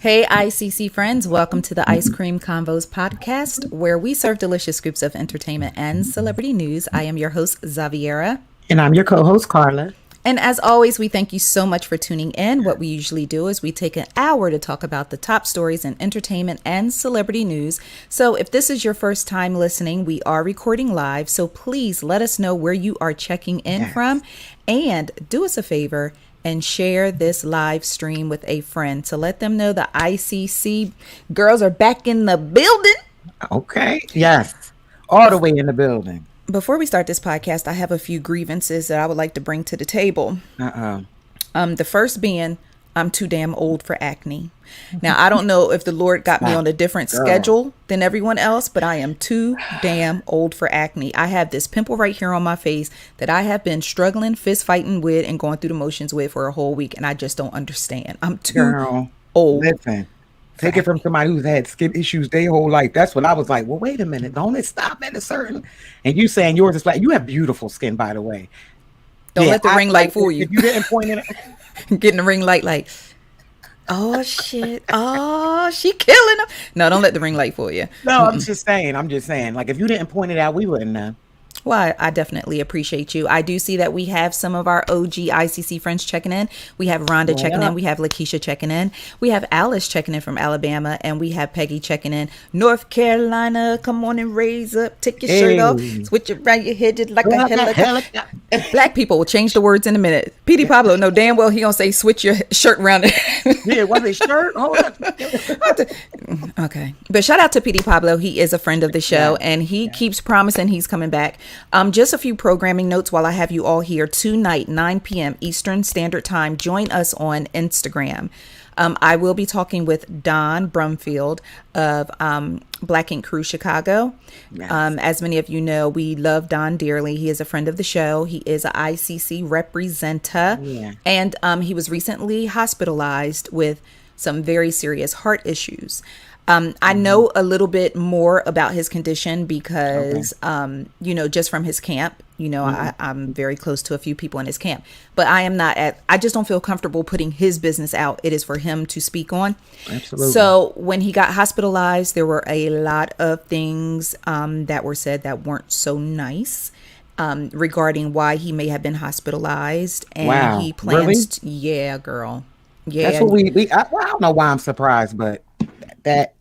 Hey, ICC friends, welcome to the Ice Cream Convos Podcast, where we serve delicious scoops of entertainment and celebrity news. I am your host, Xaviera. And I'm your co-host, Karla. And as always, we thank you so much for tuning in. What we usually do is we take an hour to talk about the top stories in entertainment and celebrity news. So if this is your first time listening, we are recording live. So please let us know where you are checking in from. And do us a favor and share this live stream with a friend to let them know the ICC girls are back in the building. Okay. Yes. All the way in the building. Before we start this podcast, I have a few grievances that I would like to bring to the table. The first being, I'm too damn old for acne. Now, I don't know if the Lord got me on a different schedule than everyone else, but I am too damn old for acne. I have this pimple right here on my face that I have been struggling, fist fighting with, and going through the motions with for a whole week, and I just don't understand. I'm too old. Listen, take it from somebody who's had skin issues their whole life. That's what I was like, well, wait a minute. Don't it stop at a certain... And you saying yours is like, you have beautiful skin, by the way. Don't let the ring light fool you. If you didn't point it out. Getting the ring light like, oh, shit. Oh, she killing him. No, don't let the ring light fool you. No, I'm just saying. Like, if you didn't point it out, we wouldn't know. Well, I definitely appreciate you. I do see that we have some of our OG ICC friends checking in. We have Rhonda checking in. We have Lakeisha checking in. We have Alice checking in from Alabama. And we have Peggy checking in. North Carolina, come on and raise up. Take your shirt off. Switch it around your head just like a helicopter. Black people will change the words in a minute. P.D. Pablo, no damn well he gonna say switch your shirt around it. Yeah, was it shirt? Hold on. Okay. But shout out to P.D. Pablo. He is a friend of the show. And he keeps promising he's coming back. Just a few programming notes while I have you all here. Tonight, 9 p.m. Eastern Standard Time. Join us on Instagram. I will be talking with Don Brumfield of Black Ink Crew Chicago. Yes. As many of you know, we love Don dearly. He is a friend of the show. He is an ICC representative. Yeah. And he was recently hospitalized with some very serious heart issues. I know a little bit more about his condition because, just from his camp, I'm very close to a few people in his camp, but I just don't feel comfortable putting his business out. It is for him to speak on. Absolutely. So when he got hospitalized, there were a lot of things that were said that weren't so nice. Regarding why he may have been hospitalized, and he plans. Really? Yeah, girl. Yeah. That's what I don't know why I'm surprised, but that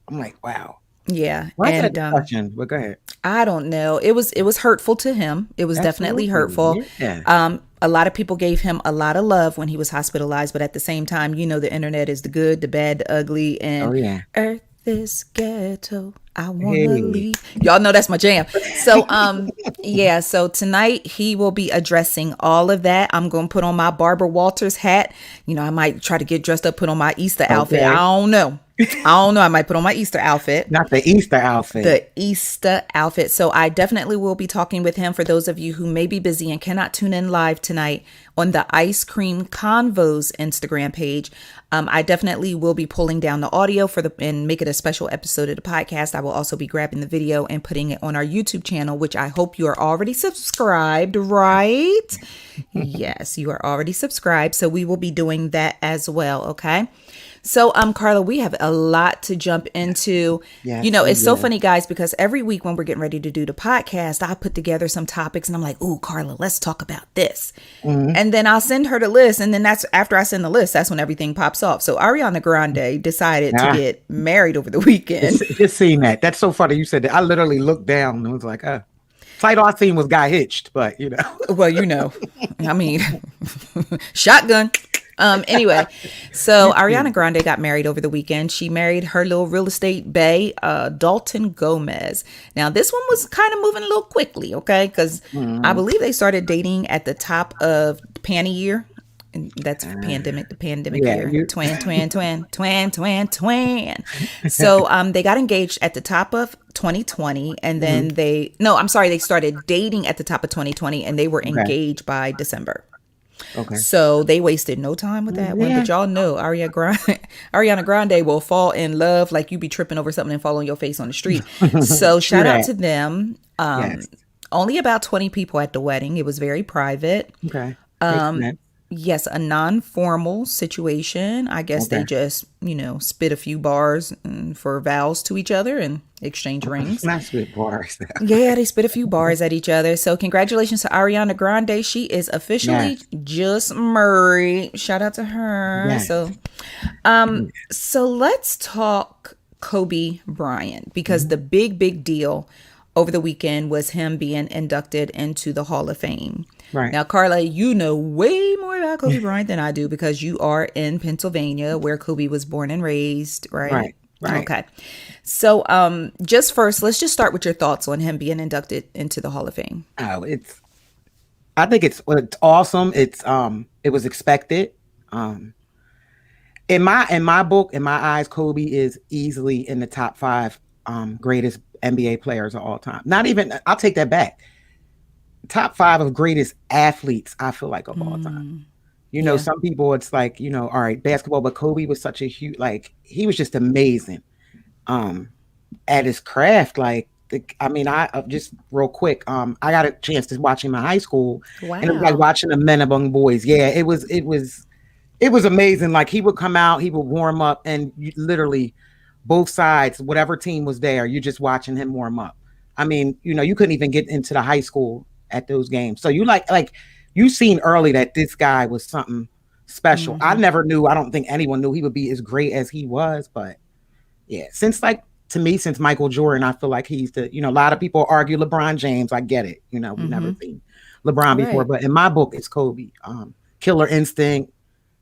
I'm like, wow. Yeah. Why is that discussion? But go ahead. I don't know. It was hurtful to him. It was definitely hurtful. Yeah. A lot of people gave him a lot of love when he was hospitalized, but at the same time, the internet is the good, the bad, the ugly, and Earth is ghetto. I want to leave. Y'all know that's my jam. So, so tonight he will be addressing all of that. I'm going to put on my Barbara Walters hat. I might try to get dressed up, put on my Easter outfit. I don't know. I might put on my Easter outfit. Not the Easter outfit. The Easter outfit. So I definitely will be talking with him. For those of you who may be busy and cannot tune in live tonight on the Ice Cream Convos Instagram page, I definitely will be pulling down the audio and make it a special episode of the podcast. I will also be grabbing the video and putting it on our YouTube channel, which I hope you are already subscribed, right? Yes, you are already subscribed. So we will be doing that as well. Okay. So, Karla, we have a lot to jump into. Yes, it's so funny, guys, because every week when we're getting ready to do the podcast, I put together some topics and I'm like, ooh, Karla, let's talk about this. Mm-hmm. And then I'll send her the list. And then that's after I send the list, that's when everything pops off. So Ariana Grande decided to get married over the weekend. Just seeing that. That's so funny. You said that. I literally looked down and was like, Fight I seen was Guy Hitched, but Well, I mean, shotgun. Anyway, so Ariana Grande got married over the weekend. She married her little real estate bae, Dalton Gomez. Now, this one was kind of moving a little quickly, okay? Because I believe they started dating at the top of panty year. And that's the pandemic year. Twin. So they got engaged at the top of 2020. And then they started dating at the top of 2020 and they were engaged by December. Okay. So they wasted no time with that one. But y'all know Ariana Grande will fall in love like you be tripping over something and fall on your face on the street. So shout out to them. Only about 20 people at the wedding. It was very private. Okay. Yes, a non-formal situation. I guess they just, spit a few bars for vows to each other and exchange rings. Not spit bars. Yeah, they spit a few bars at each other. So congratulations to Ariana Grande. She is officially just married. Shout out to her. Yes. So let's talk Kobe Bryant, because the big deal over the weekend was him being inducted into the Hall of Fame. Right. Now, Karla, you know way more about Kobe Bryant than I do, because you are in Pennsylvania, where Kobe was born and raised, right? Right. Okay. So just first, let's just start with your thoughts on him being inducted into the Hall of Fame. I think it's awesome. It was expected. In my book, in my eyes, Kobe is easily in the top 5 greatest NBA players of all time. Not even, I'll take that back. Top 5 of greatest athletes, I feel like, of all time. Some people, it's like, all right, basketball, but Kobe was such a huge, he was just amazing at his craft. I just real quick, I got a chance to watch him in high school. Wow. And it was like watching the Men Among Boys. Yeah, it was amazing. Like, he would come out, he would warm up, and literally both sides, whatever team was there, you're just watching him warm up. I mean, you couldn't even get into the high school at those games. So you you seen early that this guy was something special. I never knew, I don't think anyone knew he would be as great as he was, but yeah, since Michael Jordan, I feel like he's a lot of people argue LeBron James. I get it. We've never seen LeBron before, but in my book, it's Kobe. Killer instinct,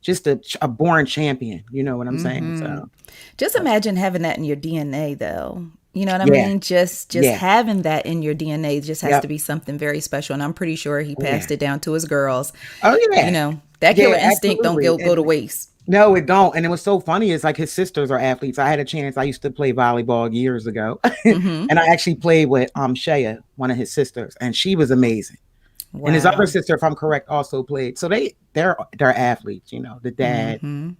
just a born champion. You know what I'm saying? So just imagine having that in your DNA, though. You know what I mean? Just having that in your DNA just has to be something very special. And I'm pretty sure he passed it down to his girls. Oh, yeah. That killer instinct don't go to waste. No, it don't. And it was so funny. It's like his sisters are athletes. I had a chance. I used to play volleyball years ago. And I actually played with Shea, one of his sisters. And she was amazing. Wow. And his other sister, if I'm correct, also played. So they're athletes, the dad.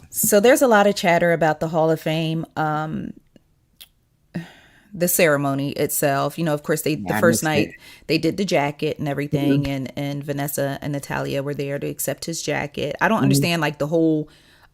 So there's a lot of chatter about the Hall of Fame. The ceremony itself, of course, the first night they did the jacket and everything, and Vanessa and Natalia were there to accept his jacket. I don't understand the whole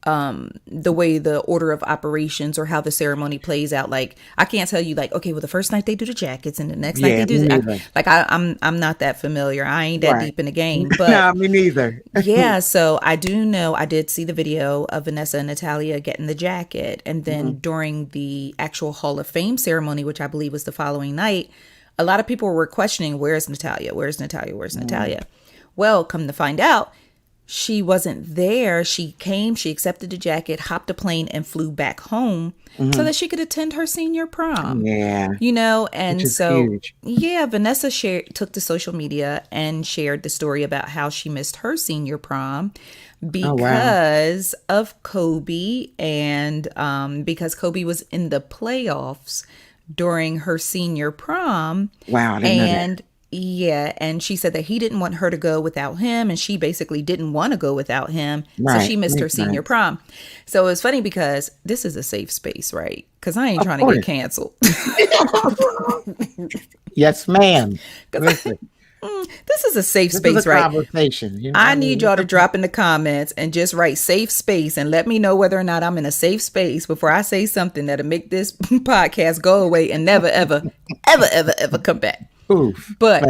the way the order of operations or how the ceremony plays out. I can't tell you okay, well, the first night they do the jackets and the next night they do I'm not that familiar. I ain't that deep in the game, but no, me neither. Yeah, so I do know, I did see the video of Vanessa and Natalia getting the jacket, and then during the actual Hall of Fame ceremony, which I believe was the following night, a lot of people were questioning, where's Natalia? Well, come to find out, she wasn't there. She came, she accepted the jacket, hopped a plane, and flew back home so that she could attend her senior prom. Yeah. And so, huge. Vanessa took to social media and shared the story about how she missed her senior prom because of Kobe, and because Kobe was in the playoffs during her senior prom. Wow, I didn't know that. Yeah, and she said that he didn't want her to go without him, and she basically didn't want to go without him, so she missed her senior prom. So it was funny because this is a safe space, right? Because I ain't trying to get canceled. Yes, ma'am. This is a safe space, right? Conversation. I need y'all to drop in the comments and just write safe space and let me know whether or not I'm in a safe space before I say something that'll make this podcast go away and never, ever, ever, ever, ever come back. Poof. But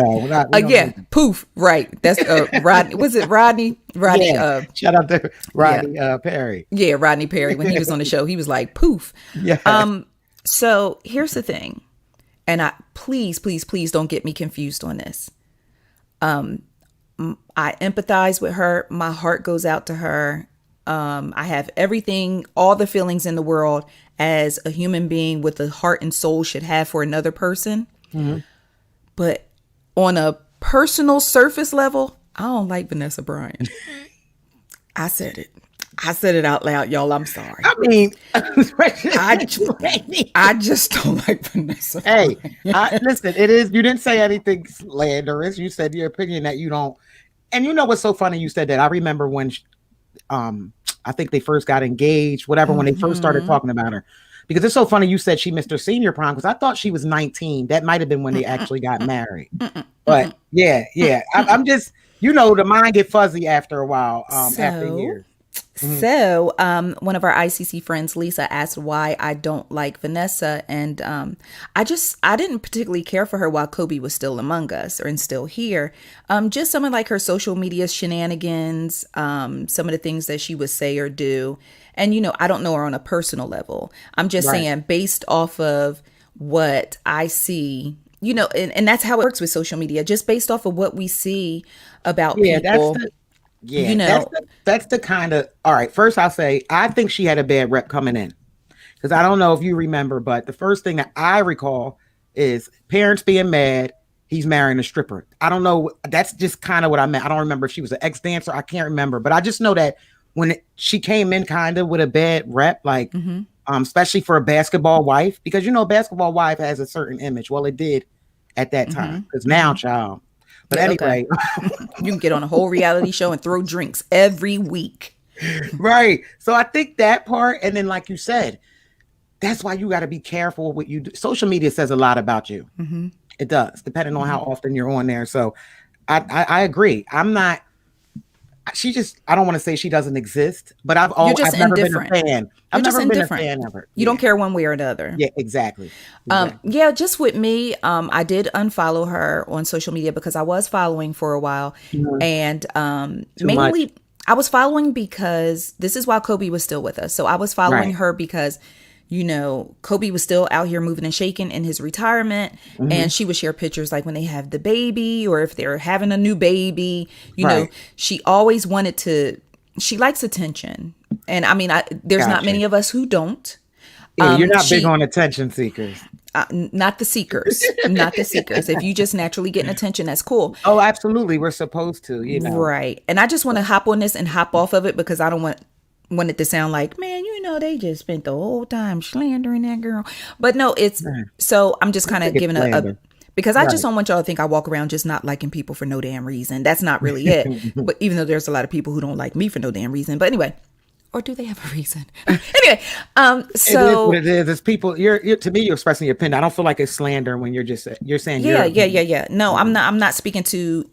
poof. Right. That's Rodney. Was it Rodney? Rodney. Yeah. Shout out to Rodney Perry. Yeah, Rodney Perry. When he was on the show, he was like poof. Yeah. So here's the thing, and please don't get me confused on this. I empathize with her. My heart goes out to her. I have everything, all the feelings in the world as a human being with a heart and soul should have for another person. But on a personal surface level, I don't like Vanessa Bryant. I said it out loud, y'all. I'm sorry. I mean, I just don't like Vanessa. Hey, listen, it is. You didn't say anything slanderous. You said your opinion that you don't. And you know what's so funny? You said that. I remember when, I think they first got engaged, whatever, when they first started talking about her. Because it's so funny you said she missed her senior prom, because I thought she was 19. That might have been when they actually got married. But yeah. I'm just, You know, the mind get fuzzy after a while, after So, years. one of our ICC friends, Lisa, asked why I don't like Vanessa. And I didn't particularly care for her while Kobe was still among us and still here. Just some of like her social media shenanigans, some of the things that she would say or do. And, I don't know her on a personal level. I'm just saying based off of what I see, and that's how it works with social media, just based off of what we see about people. That's the kind of, all right. First, I'll say, I think she had a bad rep coming in, because I don't know if you remember, but the first thing that I recall is parents being mad. He's marrying a stripper. I don't know. That's just kind of what I meant. I don't remember if she was an ex-dancer. I can't remember, but I just know that when she came in kind of with a bad rep, like, especially for a basketball wife, because, a basketball wife has a certain image. Well, it did at that time, because now, child. But anyway, you can get on a whole reality show and throw drinks every week. Right. So I think that part. And then, like you said, that's why you got to be careful what you do. Social media says a lot about you. It does, depending on how often you're on there. So I agree. I don't want to say she doesn't exist, but I've never been a fan. I've never been a fan of her. You don't care one way or another. Yeah, exactly. Just with me, I did unfollow her on social media because I was following for a while. And mainly I was following because this is while Kobe was still with us. So I was following her because Kobe was still out here moving and shaking in his retirement, and she would share pictures like when they have the baby or if they're having a new baby. She always wanted to. She likes attention, and I mean, there's not many of us who don't. Yeah, you're not big on attention seekers. Not the seekers, not the seekers. If you just naturally getting attention, that's cool. Oh, absolutely, we're supposed to, right. And I just want to hop on this and hop off of it because I don't want it to sound like, man, they just spent the whole time slandering that girl. But no, it's so I'm just kind of giving a because I just don't want y'all to think I walk around just not liking people for no damn reason. That's not really it. But even though there's a lot of people who don't like me for no damn reason. But anyway, or do they have a reason? Anyway, so it is what it is. It's people. You're to me, you're expressing your opinion. I don't feel like it's slander when you're saying yeah. No, I'm not speaking to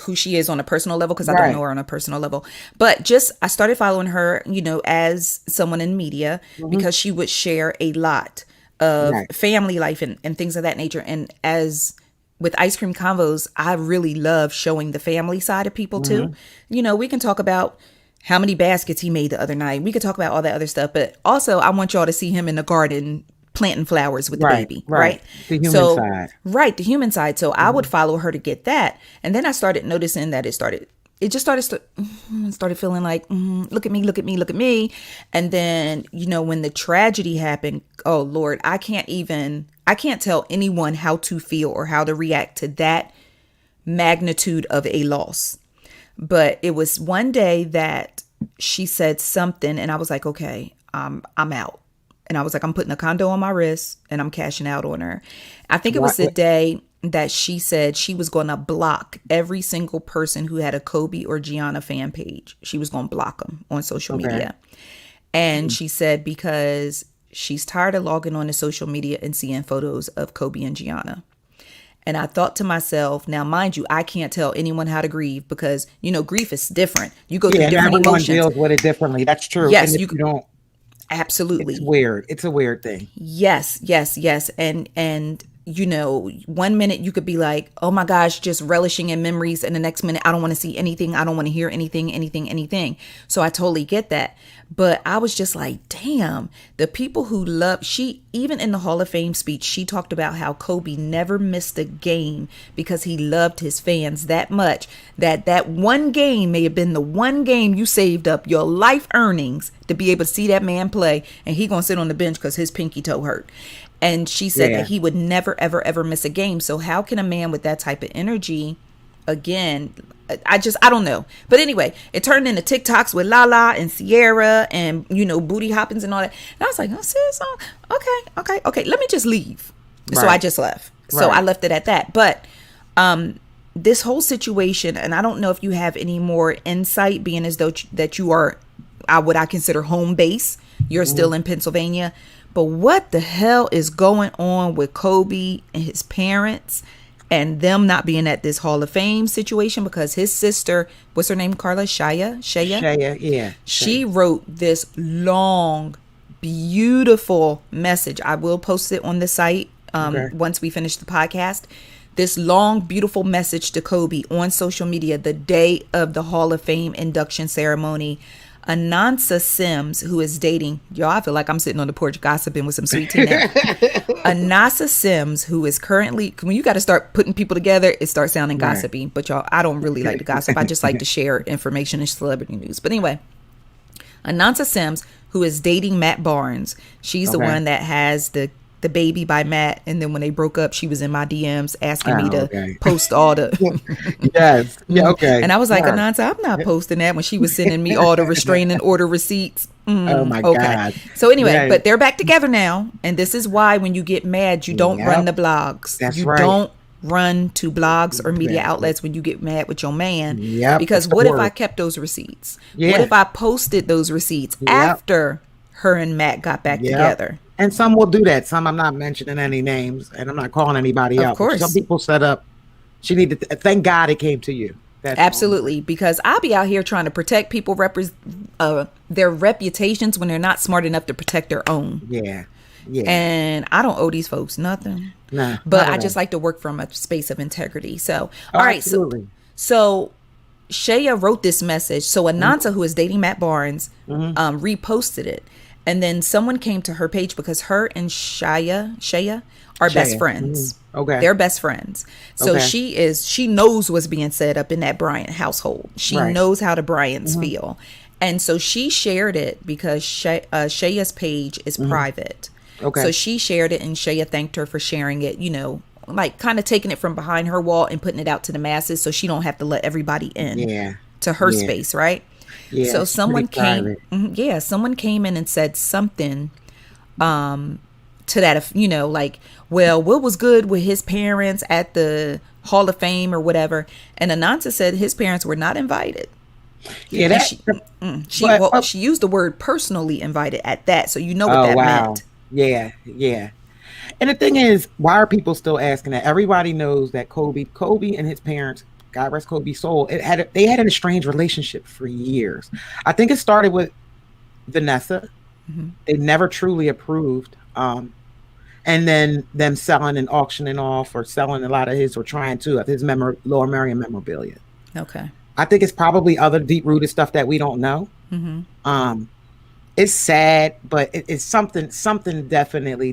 who she is on a personal level because I don't know her on a personal level, but just I started following her as someone in media because she would share a lot of family life and things of that nature. And as with Ice Cream Convos, I really love showing the family side of people too. We can talk about how many baskets he made the other night. We could talk about all that other stuff, but also I want y'all to see him in the garden planting flowers with the baby, right? The human side. Right, the human side. So I would follow her to get that. And then I started noticing that it started feeling like, look at me. And then, when the tragedy happened, oh Lord, I can't tell anyone how to feel or how to react to that magnitude of a loss. But it was one day that she said something and I was like, okay, I'm out. And I was like, I'm putting a condo on my wrist and I'm cashing out on her. I think it was the day that she said she was going to block every single person who had a Kobe or Gianna fan page. She was going to block them on social media. And she said because she's tired of logging on to social media and seeing photos of Kobe and Gianna. And I thought to myself, now, mind you, I can't tell anyone how to grieve because, grief is different. You go through different emotions. Everyone deals with it differently. That's true. Yes, and if you don't. Absolutely. It's weird. It's a weird thing. Yes. And 1 minute you could be like, oh my gosh, just relishing in memories. And the next minute, I don't want to see anything. I don't want to hear anything. So I totally get that. But I was just like, damn, the people who love, even in the Hall of Fame speech, she talked about how Kobe never missed a game because he loved his fans that much that one game may have been the one game you saved up your life earnings to be able to see that man play. And he going to sit on the bench because his pinky toe hurt. And she said that he would never, ever, ever miss a game. So how can a man with that type of energy, again, I don't know. But anyway, it turned into TikToks with Lala and Sierra and, booty hoppings and all that. And I was like, oh, sis, okay. Let me just leave. Right. So I just left. Right. So I left it at that. But this whole situation, and I don't know if you have any more insight, being as though that you are what I consider home base. You're still in Pennsylvania. But what the hell is going on with Kobe and his parents? and them not being at this Hall of Fame situation because his sister, what's her name, Karla? Shaya, yeah. She wrote this long, beautiful message. I will post it on the site once we finish the podcast. This long, beautiful message to Kobe on social media the day of the Hall of Fame induction ceremony. Anansa Sims, who is dating, y'all, I feel like I'm sitting on the porch gossiping with some sweet tea now. Anansa Sims, who is currently, when you got to start putting people together, it starts sounding gossipy. But y'all, I don't really like to gossip. I just like to share information and celebrity news. But anyway, Anansa Sims, who is dating Matt Barnes. She's the one that has the baby by Matt, and then when they broke up, she was in my DMs asking me to post all the and I was like, Anansa, I'm not posting that, when she was sending me all the restraining order receipts. Oh my God. So anyway, but they're back together now, and this is why when you get mad, you don't run the blogs. That's you right. don't run to blogs or media outlets when you get mad with your man. Because that's what the if word. I kept those receipts? What if I posted those receipts after her and Matt got back together? And some will do that. Some, I'm not mentioning any names, and I'm not calling anybody out. Of course. Some people set up. She needed. Thank God it came to you. That's absolutely, because I'll be out here trying to protect people their reputations when they're not smart enough to protect their own. Yeah. And I don't owe these folks nothing. Nah, but I just like to work from a space of integrity. So, all right. Absolutely. So Shaya wrote this message. So Anansa, who is dating Matt Barnes, reposted it. And then someone came to her page because her and Shaya are best friends. Okay. They're best friends. So she knows what's being said up in that Bryant household. She knows how the Bryants feel. And so she shared it because Shaya's page is private. Okay. So she shared it, and Shaya thanked her for sharing it, you know, like kind of taking it from behind her wall and putting it out to the masses so she don't have to let everybody in to her space, right? Yeah, so someone came someone came in and said something to that, you know, like, well, what was good with his parents at the Hall of Fame or whatever, and Anansa said his parents were not invited. Yeah, she used the word personally invited at that, so you know what that meant. Yeah. And the thing is, why are people still asking that? Everybody knows that Kobe and his parents, God rest Kobe's soul, they had an estranged relationship for years. I think it started with Vanessa. They never truly approved. And then them selling and auctioning off or selling a lot of his, or trying to, of his Lower Merion memorabilia. Okay. I think it's probably other deep-rooted stuff that we don't know. It's sad, but it's something definitely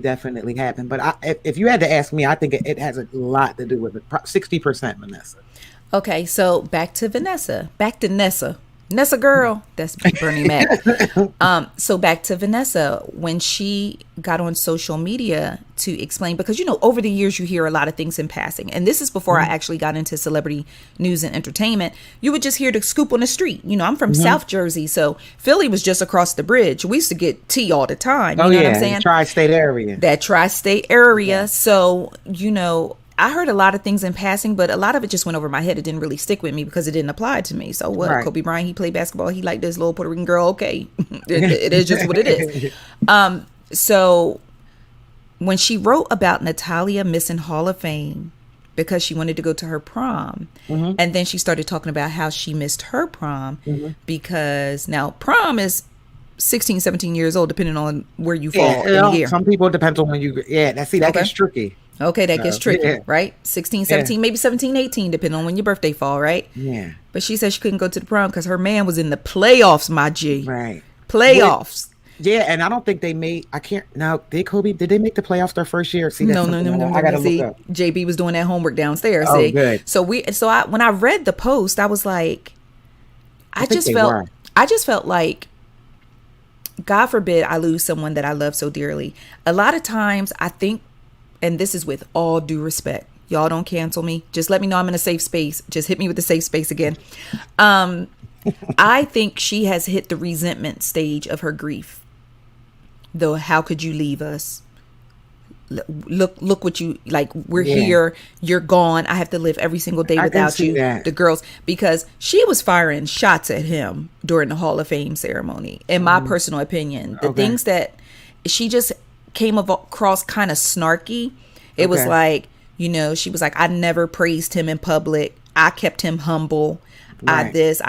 happened. But if you had to ask me, I think it has a lot to do with it. 60% Vanessa. Okay, so back to Vanessa. Back to Nessa. Nessa girl. That's Bernie Mac. So back to Vanessa. When she got on social media to explain, because, you know, over the years you hear a lot of things in passing. And this is before I actually got into celebrity news and entertainment. You would just hear the scoop on the street. You know, I'm from South Jersey, so Philly was just across the bridge. We used to get tea all the time. You know what I'm saying? Tri-state area. That tri-state area. Yeah. So, you know, I heard a lot of things in passing, but a lot of it just went over my head. It didn't really stick with me because it didn't apply to me. So what? Right. Kobe Bryant, he played basketball. He liked this little Puerto Rican girl. Okay. it is just what it is. So when she wrote about Natalia missing Hall of Fame because she wanted to go to her prom, and then she started talking about how she missed her prom because now prom is 16, 17 years old, depending on where you fall in the year. Some people, it depends on when you, that gets tricky. Okay, that gets tricky, right? 16, 17, maybe 17, 18, depending on when your birthday fall, right? Yeah. But she said she couldn't go to the prom because her man was in the playoffs, my G. Right. Playoffs. And I don't think they made, did they make the playoffs their first year? See, no. I gotta look up. JB was doing that homework downstairs. Oh, good. So when I read the post, I was like, I just felt like, God forbid I lose someone that I love so dearly. A lot of times I think, and this is with all due respect, y'all don't cancel me. Just let me know I'm in a safe space. Just hit me with the safe space again. I think she has hit the resentment stage of her grief. Though, how could you leave us? Look what you, like, we're here, you're gone. I have to live every single day without you. The girls, because she was firing shots at him during the Hall of Fame ceremony. In my personal opinion, the things that she just came across kind of snarky. It was like, You know, she was like, I never praised him in public. I kept him humble. Right.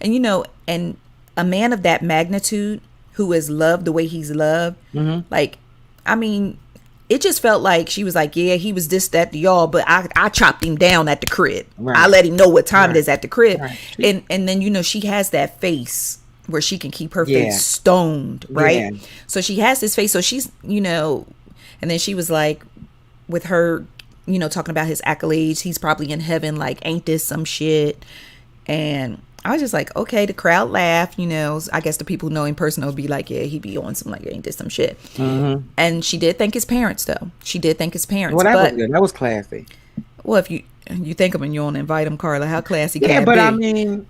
And you know, and a man of that magnitude who is loved the way he's loved, like, I mean, it just felt like she was like, yeah, he was this, that, to y'all, but I chopped him down at the crib. Right. I let him know what time it is at the crib. Right. And then, you know, she has that face where she can keep her face stoned, right? Yeah. So she has this face. So she's, you know, and then she was like, with her, you know, talking about his accolades, he's probably in heaven, like, ain't this some shit? And I was just like, okay, the crowd laughed, you know. I guess the people who know him personally will be like, yeah, he be on some, like, ain't this some shit. And she did thank his parents, though. She did thank his parents. Well, that was good. That was classy. Well, if you thank him and you don't invite him, Karla, how classy can it be? Yeah, but I mean,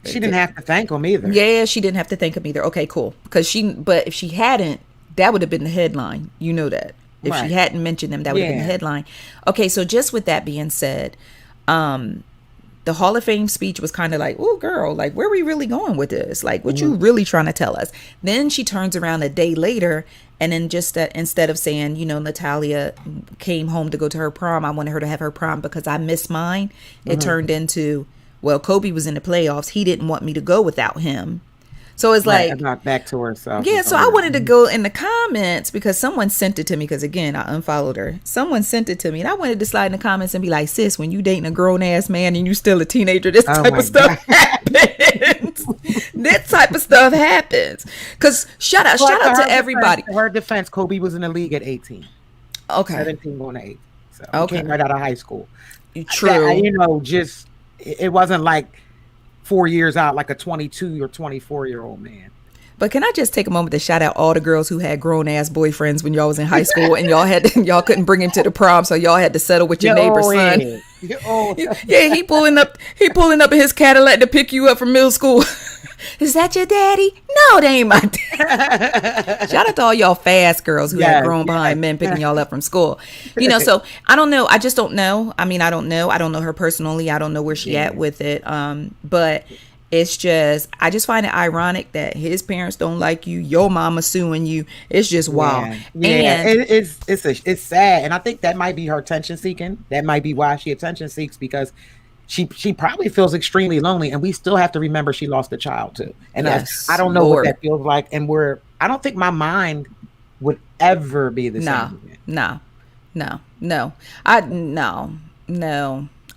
she didn't have to thank him either. Yeah, she didn't have to thank him either. Okay, cool. But if she hadn't, that would have been the headline. You know that. If she hadn't mentioned them, that would have been the headline. Okay, so just with that being said, the Hall of Fame speech was kind of like, oh, girl, like, where are we really going with this? Like, what you really trying to tell us? Then she turns around a day later, and then just that, instead of saying, you know, Natalia came home to go to her prom, I wanted her to have her prom because I missed mine. It turned into, well, Kobe was in the playoffs. He didn't want me to go without him. So it's like, not back to herself. Yeah, so I wanted to go in the comments because someone sent it to me, because again, I unfollowed her. Someone sent it to me, and I wanted to slide in the comments and be like, sis, when you dating a grown ass man and you still a teenager, this type of stuff happens. This type of stuff happens. Because shout out to everybody. In her defense, Kobe was in the league at 18. Okay. 17 going to 8. So he came right out of high school. True. You know, just, it wasn't like 4 years out like a 22 or 24-year-old man. But can I just take a moment to shout out all the girls who had grown ass boyfriends when y'all was in high school and y'all couldn't bring him to the prom, so y'all had to settle with your neighbor's son. Yeah, he pulling up in his Cadillac to pick you up from middle school. Is that your daddy? No, they ain't my daddy. Shout out to all y'all fast girls who had grown behind men picking y'all up from school. You know, so I don't know. I just don't know. I mean, I don't know. I don't know her personally. I don't know where she at with it. But it's just, I just find it ironic that his parents don't like you. Your mama suing you. It's just wild. Yeah, and it's sad. And I think that might be her attention seeking. That might be why she attention seeks, because she probably feels extremely lonely, and we still have to remember she lost a child too. And I don't know what that feels like. And I don't think my mind would ever be the same again. No.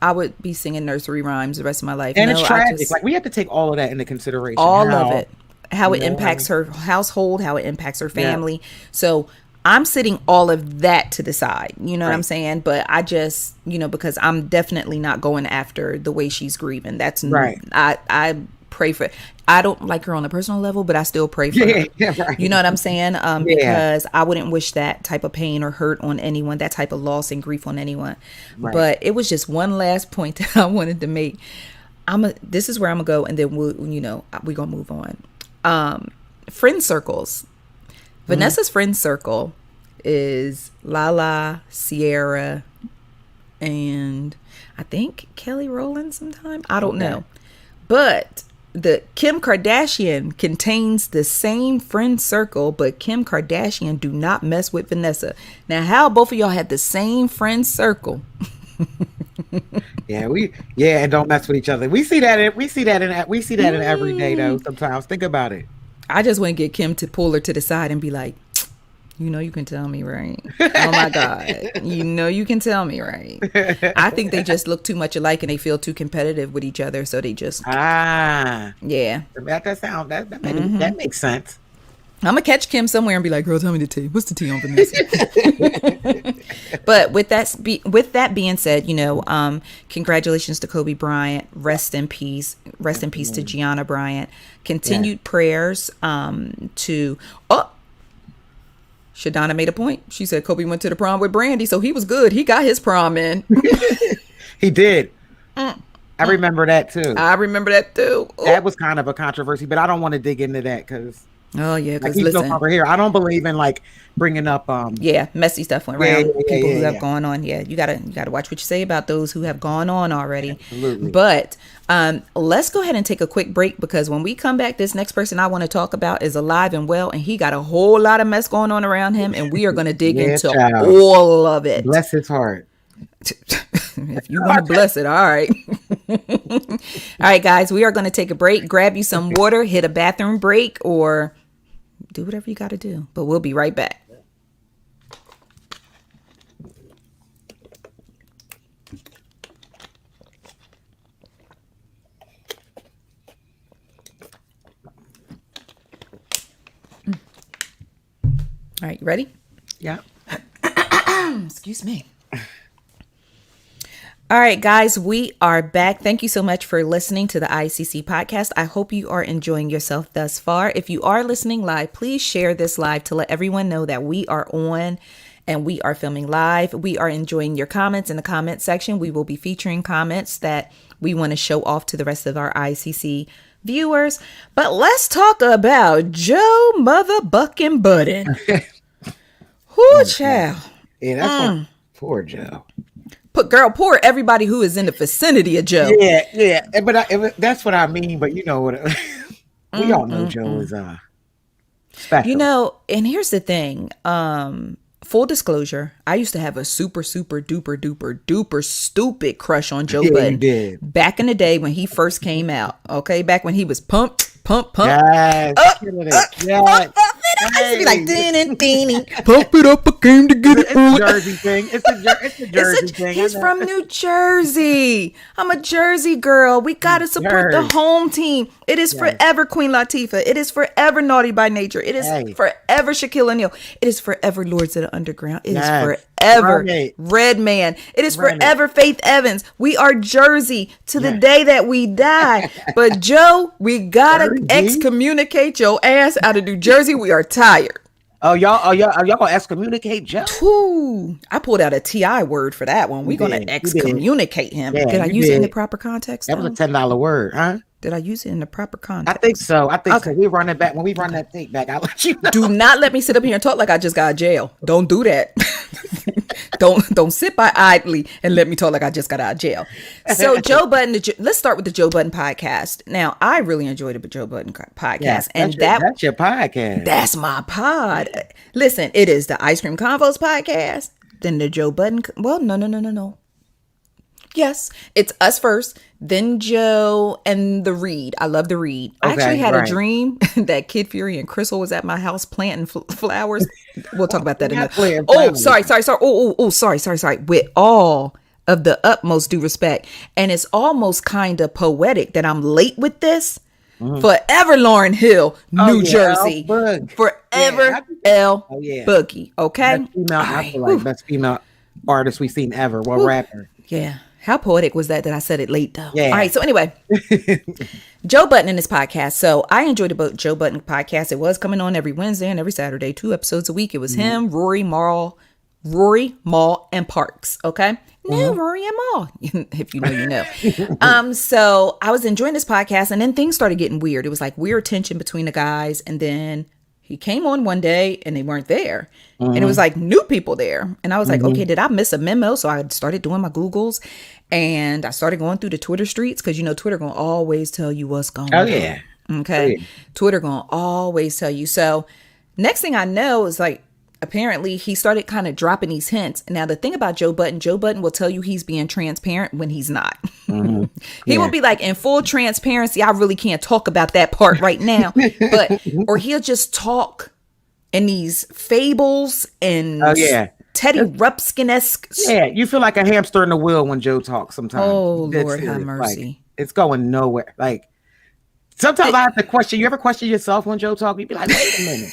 I would be singing nursery rhymes the rest of my life. And it's tragic. Like, we have to take all of that into consideration. All of it. How it impacts her household, how it impacts her family. So I'm sitting all of that to the side. You know what I'm saying? But I just, you know, because I'm definitely not going after the way she's grieving. That's right. I pray for, I don't like her on a personal level, but I still pray for her. Right. You know what I'm saying? Because I wouldn't wish that type of pain or hurt on anyone, that type of loss and grief on anyone. Right. But it was just one last point that I wanted to make. This is where I'm gonna go, and then we're gonna move on. Friend circles. Vanessa's friend circle is Lala, Sierra, and I think Kelly Rowland sometime. I don't know. But the Kim Kardashian contains the same friend circle, but Kim Kardashian do not mess with Vanessa. Now, how both of y'all had the same friend circle? And don't mess with each other. We see that in every day though. Sometimes think about it. I just want to get Kim to pull her to the side and be like, you know, you can tell me, right? Oh my God. You know, you can tell me, right? I think they just look too much alike and they feel too competitive with each other. So they just, that makes sense. I'm gonna catch Kim somewhere and be like, girl, tell me the tea. What's the tea on Vanessa? But with that being said, you know, congratulations to Kobe Bryant. Rest in peace. Rest in peace to Gianna Bryant. Continued prayers to Shadonna made a point. She said Kobe went to the prom with Brandy, so he was good. He got his prom in. He did. I remember that too. That was kind of a controversy, but I don't want to dig into that because because he's no longer here. I don't believe in like bringing up messy stuff around people who have gone on. You gotta watch what you say about those who have gone on already. Absolutely. But let's go ahead and take a quick break, because when we come back, this next person I want to talk about is alive and well, and he got a whole lot of mess going on around him, and we are going to dig into all of it. Bless his heart. If you want to bless it, all right. All right, guys, we are going to take a break. Grab you some water, hit a bathroom break, or do whatever you got to do. But we'll be right back. All right, you ready? Yeah. Excuse me. All right, guys, we are back. Thank you so much for listening to the ICC Podcast. I hope you are enjoying yourself thus far. If you are listening live, please share this live to let everyone know that we are on and we are filming live. We are enjoying your comments in the comment section. We will be featuring comments that we want to show off to the rest of our ICC viewers. But let's talk about Joe motherfucking Budden. Whoo, child. Yeah, that's poor Joe. Poor everybody who is in the vicinity of Joe. Yeah. But that's what I mean. But you know what? We all know Joe is special. You know, and here's the thing. Full disclosure, I used to have a super duper stupid crush on Joe Budden. You did. Back in the day when he first came out. Okay, back when he was pump. Yes. Yes. I used to be like, pump it up, I came to get it. It's a Jersey thing. It's a Jersey thing. He's from New Jersey. I'm a Jersey girl. We got to support the home team. It is forever Queen Latifah. It is forever Naughty by Nature. It is forever Shaquille O'Neal. It is forever Lords of the Underground. It is forever Redman. It is forever Faith Evans. We are Jersey to the day that we die. But Joe, we got to excommunicate your ass out of New Jersey. We are tired. Oh, y'all gonna excommunicate Joe? Ooh, I pulled out a TI word for that one. We're gonna excommunicate him. Yeah, did I use it in the proper context? That was a $10 word, huh? Did I use it in the proper context? I think so. So. We run it back. When we run that tape back, I'll let you know. Do not let me sit up here and talk like I just got out of jail. Don't do that. Don't sit by idly and let me talk like I just got out of jail. So Joe Budden, let's start with the Joe Budden podcast. Now, I really enjoyed the Joe Budden podcast. Yes, and that's your podcast. That's my pod. Listen, it is the Ice Cream Convos Podcast. Then the Joe Budden. Well, no. Yes, it's us first, then Joe and the Reed. I love the Reed. I actually had a dream that Kid Fury and Crystal was at my house planting flowers. We'll talk about that in a minute. Oh, sorry. Sorry. With all of the utmost due respect. And it's almost kind of poetic that I'm late with this. Forever Lauryn Hill, New Jersey. Forever L Boogie. Okay? I feel like best female artist we've seen ever. Well, rapper. Yeah. How poetic was that I said it late, though? Yeah. All right. So anyway, Joe Budden in his podcast. So I enjoyed the Joe Budden podcast. It was coming on every Wednesday and every Saturday, 2 episodes a week. It was him, Rory, Mal, and Parks. Okay. No, Rory and Mal. If you know, you know. So I was enjoying this podcast, and then things started getting weird. It was like weird tension between the guys, and then he came on one day and they weren't there. And it was like new people there. And I was like, okay, did I miss a memo? So I started doing my Googles and I started going through the Twitter streets because, you know, Twitter going to always tell you what's going on. Yeah. Okay. Yeah. Twitter going to always tell you. So next thing I know is like, apparently he started kind of dropping these hints. Now, the thing about Joe Budden will tell you he's being transparent when he's not. He will be like, in full transparency, I really can't talk about that part right now. Or he'll just talk in these fables and Teddy Ruxpin-esque. Yeah, you feel like a hamster in the wheel when Joe talks sometimes. Oh, Lord have mercy. Like, it's going nowhere. Like, sometimes I have to question. You ever question yourself when Joe talks? You be like, wait a minute.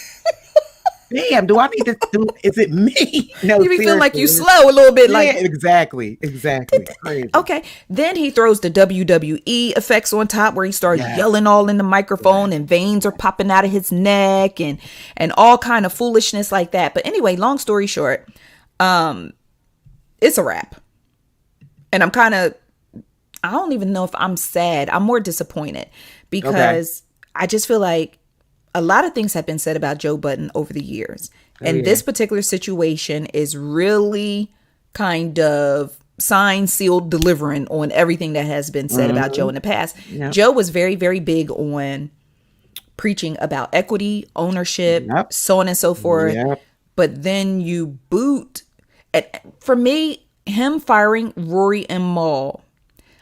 Damn, do I need to do? Is it me? No, you be feeling like you slow a little bit. Like exactly. Crazy. Okay, then he throws the WWE effects on top, where he starts yelling all in the microphone, and veins are popping out of his neck, and all kind of foolishness like that. But anyway, long story short, it's a wrap, and I don't even know if I'm sad. I'm more disappointed because I just feel like a lot of things have been said about Joe Budden over the years. And this particular situation is really kind of signed, sealed, delivering on everything that has been said about Joe in the past. Yep. Joe was very, very big on preaching about equity, ownership, so on and so forth. Yep. But then you boot. And for me, him firing Rory and Mal.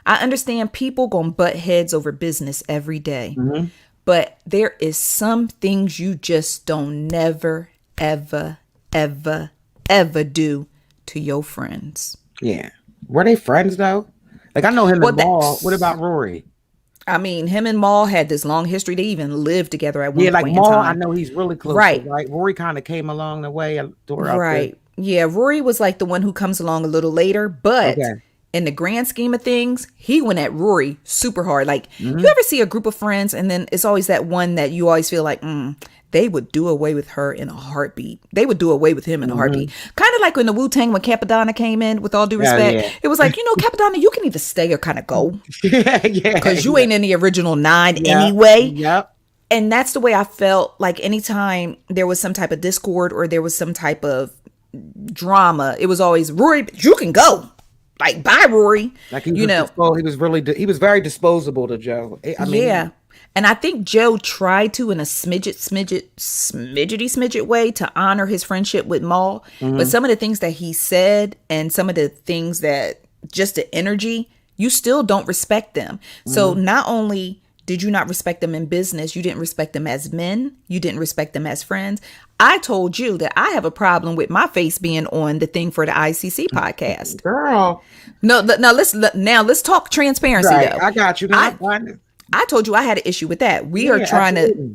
I understand people gonna butt heads over business every day, but there is some things you just don't never, ever, ever, ever do to your friends. Yeah. Were they friends though? Like I know him and Mal. What about Rory? I mean, him and Mal had this long history. They even lived together at one point in Mal, time. I know he's really close. Right. Right. Rory kind of came along the way. Right. Yeah. Rory was like the one who comes along a little later, but in the grand scheme of things, he went at Rory super hard. Like, you ever see a group of friends and then it's always that one that you always feel like, they would do away with her in a heartbeat. They would do away with him in a heartbeat. Kind of like when the Wu-Tang, when Capadonna came in, with all due respect, it was like, Capadonna, you can either stay or kind of go. Because you ain't in the original 9 anyway. Yep. And that's the way I felt like anytime there was some type of discord or there was some type of drama, it was always, Rory, you can go. Like, bye, Rory. Like he was very disposable to Joe. I mean, and I think Joe tried to in a smidgety way to honor his friendship with Mal. But some of the things that he said and some of the things that just the energy, you still don't respect them. So not only did you not respect them in business, you didn't respect them as men, you didn't respect them as friends. I told you that I have a problem with my face being on the thing for the ICC podcast. Girl. No, let's talk transparency though. I got you. I told you I had an issue with that. We are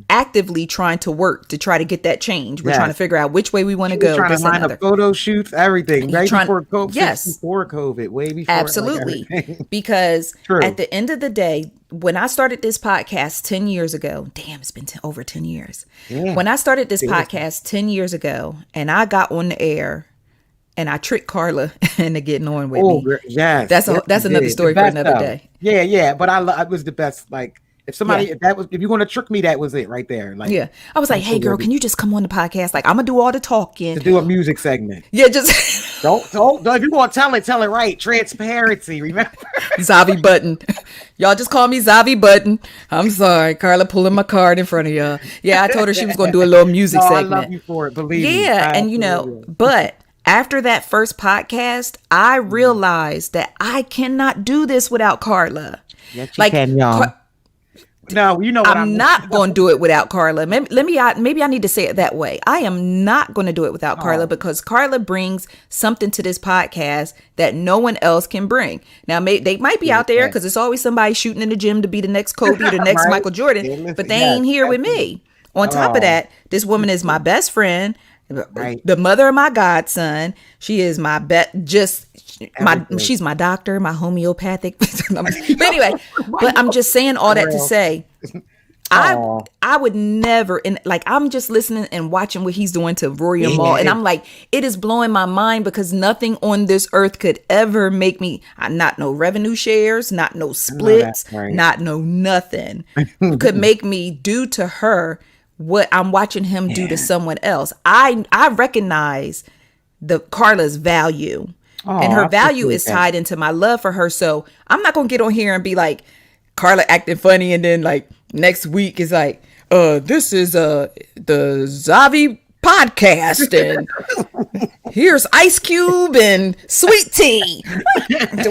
actively trying to work to try to get that change. We're trying to figure out which way we want to go. Trying to line up photo shoots, everything. Right before COVID. Yes. Before COVID. Way before. Absolutely. Because at the end of the day, when I started this podcast 10 years ago, damn, it's been over 10 years. Yeah. When I started this podcast 10 years ago and I got on the air, and I tricked Karla into getting on with me. Yes, that's another story for another day. Yeah. But I was the best. Like if you're going to trick me, that was it right there. Like I was like, hey girl, can you just come on the podcast? Like I'm gonna do all the talking. To do a music segment. Yeah, just don't. If you want to tell it right. Transparency. Remember, Xavi Budden. Y'all just call me Xavi Budden. I'm sorry, Karla pulling my card in front of y'all. Yeah, I told her she was gonna do a little music segment. I love you for it. Believe me. Yeah, and but. After that first podcast, I realized that I cannot do this without Karla. Yes, you can, y'all. No, you know what I'm not going to do it without Karla. Maybe I need to say it that way. I am not going to do it without Karla because Karla brings something to this podcast that no one else can bring. Now, they might be out there because it's always somebody shooting in the gym to be the next Kobe or the next Michael Jordan, but they ain't here with me. On top of that, this woman is my best friend. Right. The mother of my godson. She is my she's my doctor, my homeopathic. But anyway, but I'm just saying all that to say, I would never, and like I'm just listening and watching what he's doing to Rory and Mal, and I'm like, it is blowing my mind because nothing on this earth could ever make me not no revenue shares, not no splits, not no nothing could make me do to her what I'm watching him do to someone else. I recognize Karla's value, and her value is tied into my love for her. So I'm not gonna get on here and be like Karla acting funny, and then like next week is like, this is the Xavi podcast, and here's Ice Cube and Sweet Tea.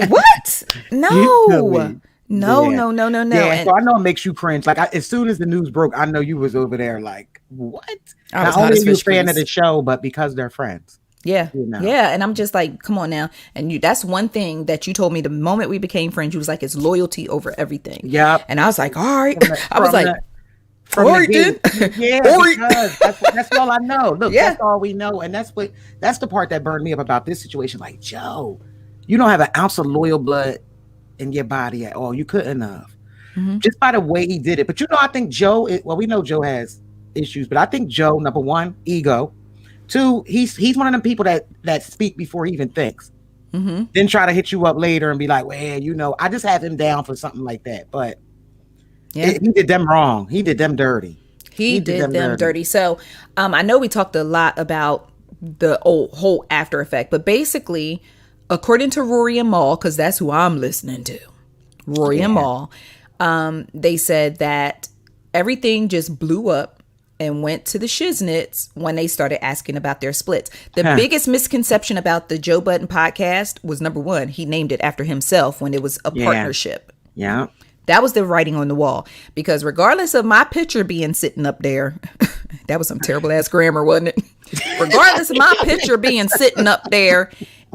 What? No. No. Yeah, so I know it makes you cringe. Like as soon as the news broke, I know you was over there like, what? Not only are you a fan of the show, but because they're friends. Yeah. Yeah. And I'm just like, come on now. And that's one thing that you told me the moment we became friends. You was like, it's loyalty over everything. Yeah. And I was like, all right. I was like, Oregon. Yeah, because that's all I know. Look, that's all we know. And that's the part that burned me up about this situation. Like, Joe, you don't have an ounce of loyal blood in your body at all. You couldn't have. Just by the way he did it. But I think Joe, we know Joe has issues, but I think Joe, number one, ego. Two, he's one of them people that speak before he even thinks. Then try to hit you up later and be like, well, I just have him down for something like that. But he did them wrong. He did them dirty. He did them dirty. So I know we talked a lot about the whole after effect, but basically, according to Rory and Mal, because that's who I'm listening to, Rory and Mal, they said that everything just blew up and went to the Shiznits when they started asking about their splits. The biggest misconception about the Joe Budden podcast was, number one, he named it after himself when it was a partnership. Yeah. That was the writing on the wall, because regardless of my picture being sitting up there, that was some terrible ass grammar, wasn't it? Regardless of my picture being sitting up there,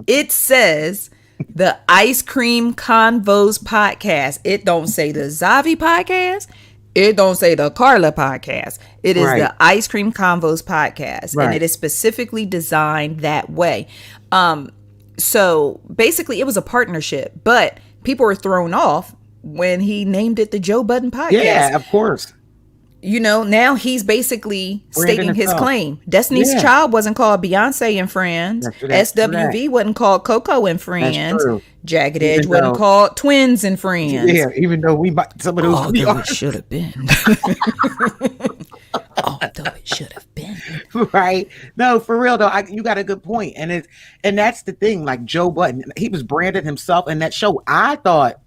it says the Ice Cream Convos Podcast. It don't say the Xavi Podcast. It don't say the Karla Podcast. It is the Ice Cream Convos Podcast. And it is specifically designed that way. So basically it was a partnership, but people were thrown off when he named it the Joe Budden Podcast. Yeah, of course. You know, now he's basically stating his claim. Destiny's Child wasn't called Beyonce and Friends. SWV wasn't called Coco and Friends. Jagged Edge wasn't called Twins and Friends. Yeah, even though we might, some of those it should have been. Although it should have been. Right. No, for real though, you got a good point. And that's the thing, like Joe Budden, he was branded himself in that show. I thought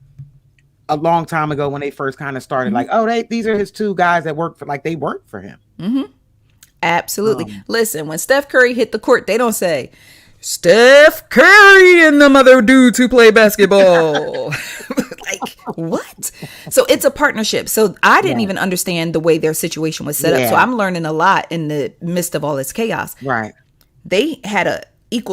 a long time ago when they first kind of started, like, these are his two guys that work for, like, they work for him. Mm-hmm. Absolutely. Listen, when Steph Curry hit the court, they don't say Steph Curry and them other dudes who play basketball. Like, what? So it's a partnership. So I didn't even understand the way their situation was set up. So I'm learning a lot in the midst of all this chaos. Right. They had a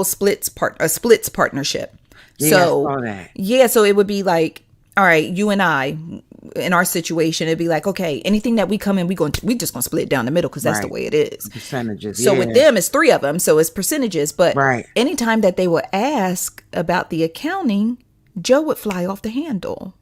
splits partnership. Yeah, So I saw that. Yeah, so it would be like, all right, you and I, in our situation, it'd be like, okay, anything that we come in, we just gonna split down the middle, because that's the way it is. Percentages. So with them, it's 3 of them, so it's percentages. But Right. anytime that they would ask about the accounting, Joe would fly off the handle.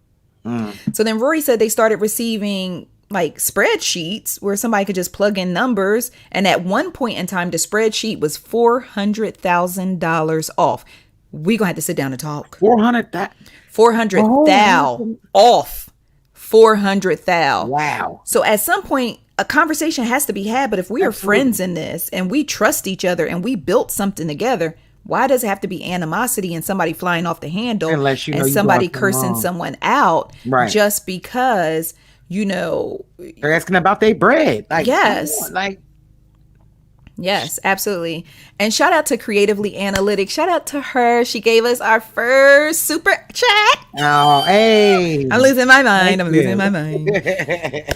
So then Rory said they started receiving like spreadsheets where somebody could just plug in numbers, and at one point in time, the spreadsheet was $400,000 off. We gonna have to sit down and talk. 400,000 off. 400,000. Wow. So at some point, a conversation has to be had. But if we are friends in this and we trust each other and we built something together, why does it have to be animosity and somebody flying off the handle and somebody cursing someone out just because, they're asking about their bread? Like, yes. Yes, absolutely. And shout out to Creatively Analytic. Shout out to her. She gave us our first super chat. Oh, hey. I'm losing my mind.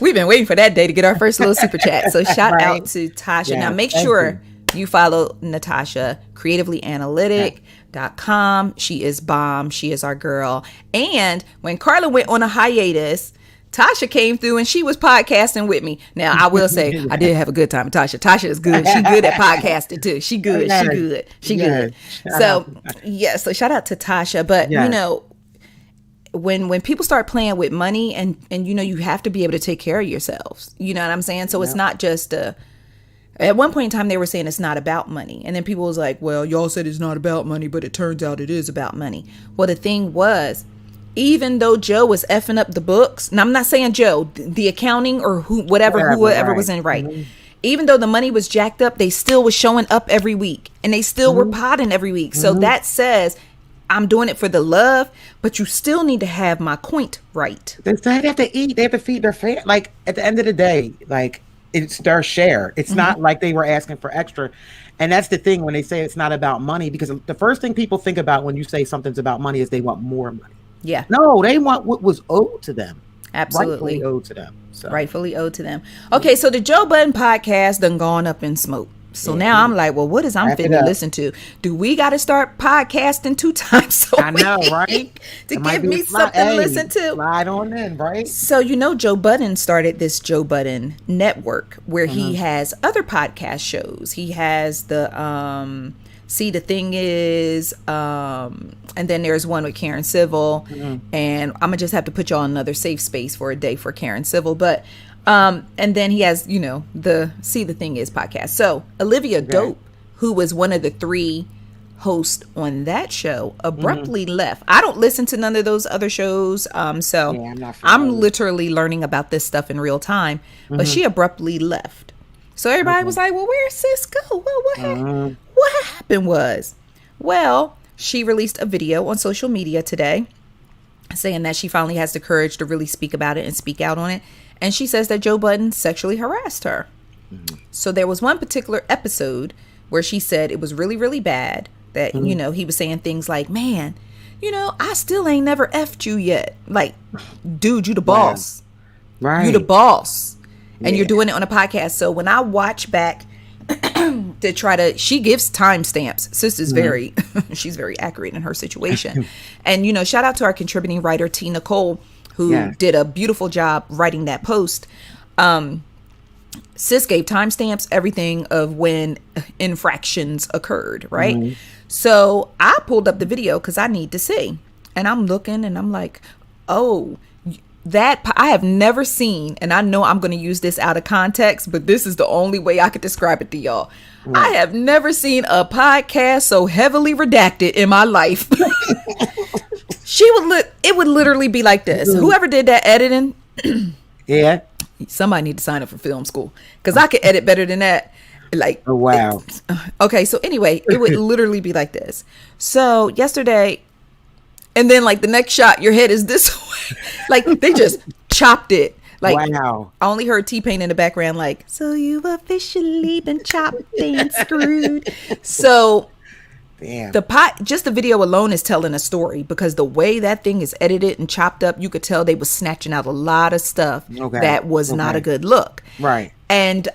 We've been waiting for that day to get our first little super chat. So shout out to Tasha. Yeah, now make sure you follow Natasha, creativelyanalytic.com. She is bomb. She is our girl. And when Karla went on a hiatus, Tasha came through and she was podcasting with me. Now, I will say, I did have a good time with Tasha. Tasha is good. She good at podcasting too. She good. So, so shout out to Tasha. But, when people start playing with money and you have to be able to take care of yourselves. You know what I'm saying? So it's not just at one point in time, they were saying it's not about money. And then people was like, well, y'all said it's not about money, but it turns out it is about money. Well, the thing was, even though Joe was effing up the books, and I'm not saying Joe, the accounting or whoever was in even though the money was jacked up, they still was showing up every week and they still were potting every week. So that says I'm doing it for the love, but you still need to have my point right. They have to eat. They have to feed their family. Like, at the end of the day, like, it's their share. It's not like they were asking for extra. And that's the thing when they say it's not about money, because the first thing people think about when you say something's about money is they want more money. Yeah. No, they want what was owed to them. Absolutely. Rightfully owed to them. Rightfully owed to them. Okay, so the Joe Budden podcast done gone up in smoke. So now I'm like, well, what is I'm fitting to listen to? Do we got to start podcasting 2 times a week? I know, right? To give me something to listen to. Slide on in, right? So, Joe Budden started this Joe Budden network where he has other podcast shows. He has the See the Thing Is, and then there's one with Karen Civil, and I'm gonna just have to put y'all in another safe space for a day for Karen Civil, but and then he has the See the Thing Is podcast. So Olivia Dope, who was one of the 3 hosts on that show, abruptly left. I don't listen to none of those other shows, so I'm literally learning about this stuff in real time, but she abruptly left. So everybody was like, well, where's sis go? Well, what happened was, she released a video on social media today saying that she finally has the courage to really speak about it and speak out on it. And she says that Joe Budden sexually harassed her. So there was one particular episode where she said it was really, really bad that, he was saying things like, man, I still ain't never effed you yet. Like, dude, you the boss. Right. You the boss. And you're doing it on a podcast. So when I watch back she gives timestamps. Sister's she's very accurate in her situation. And, shout out to our contributing writer, T. Nicole, who did a beautiful job writing that post. Sis gave timestamps, everything of when infractions occurred, right? So I pulled up the video because I need to see. And I'm looking and I'm like, oh, that I have never seen, and I know I'm going to use this out of context, but this is the only way I could describe it to y'all. I have never seen a podcast so heavily redacted in my life. It would literally be like this. Whoever did that editing, somebody need to sign up for film school because I could edit better than that. Like, oh wow. Okay, so anyway, it would literally be like this. So yesterday, and then like the next shot, your head is this way. Like they just chopped it. Like, wow. I only heard T-Pain in the background like, so you've officially been chopped and screwed. So damn. Just the video alone is telling a story because the way that thing is edited and chopped up, you could tell they was snatching out a lot of stuff that was not a good look. Right. And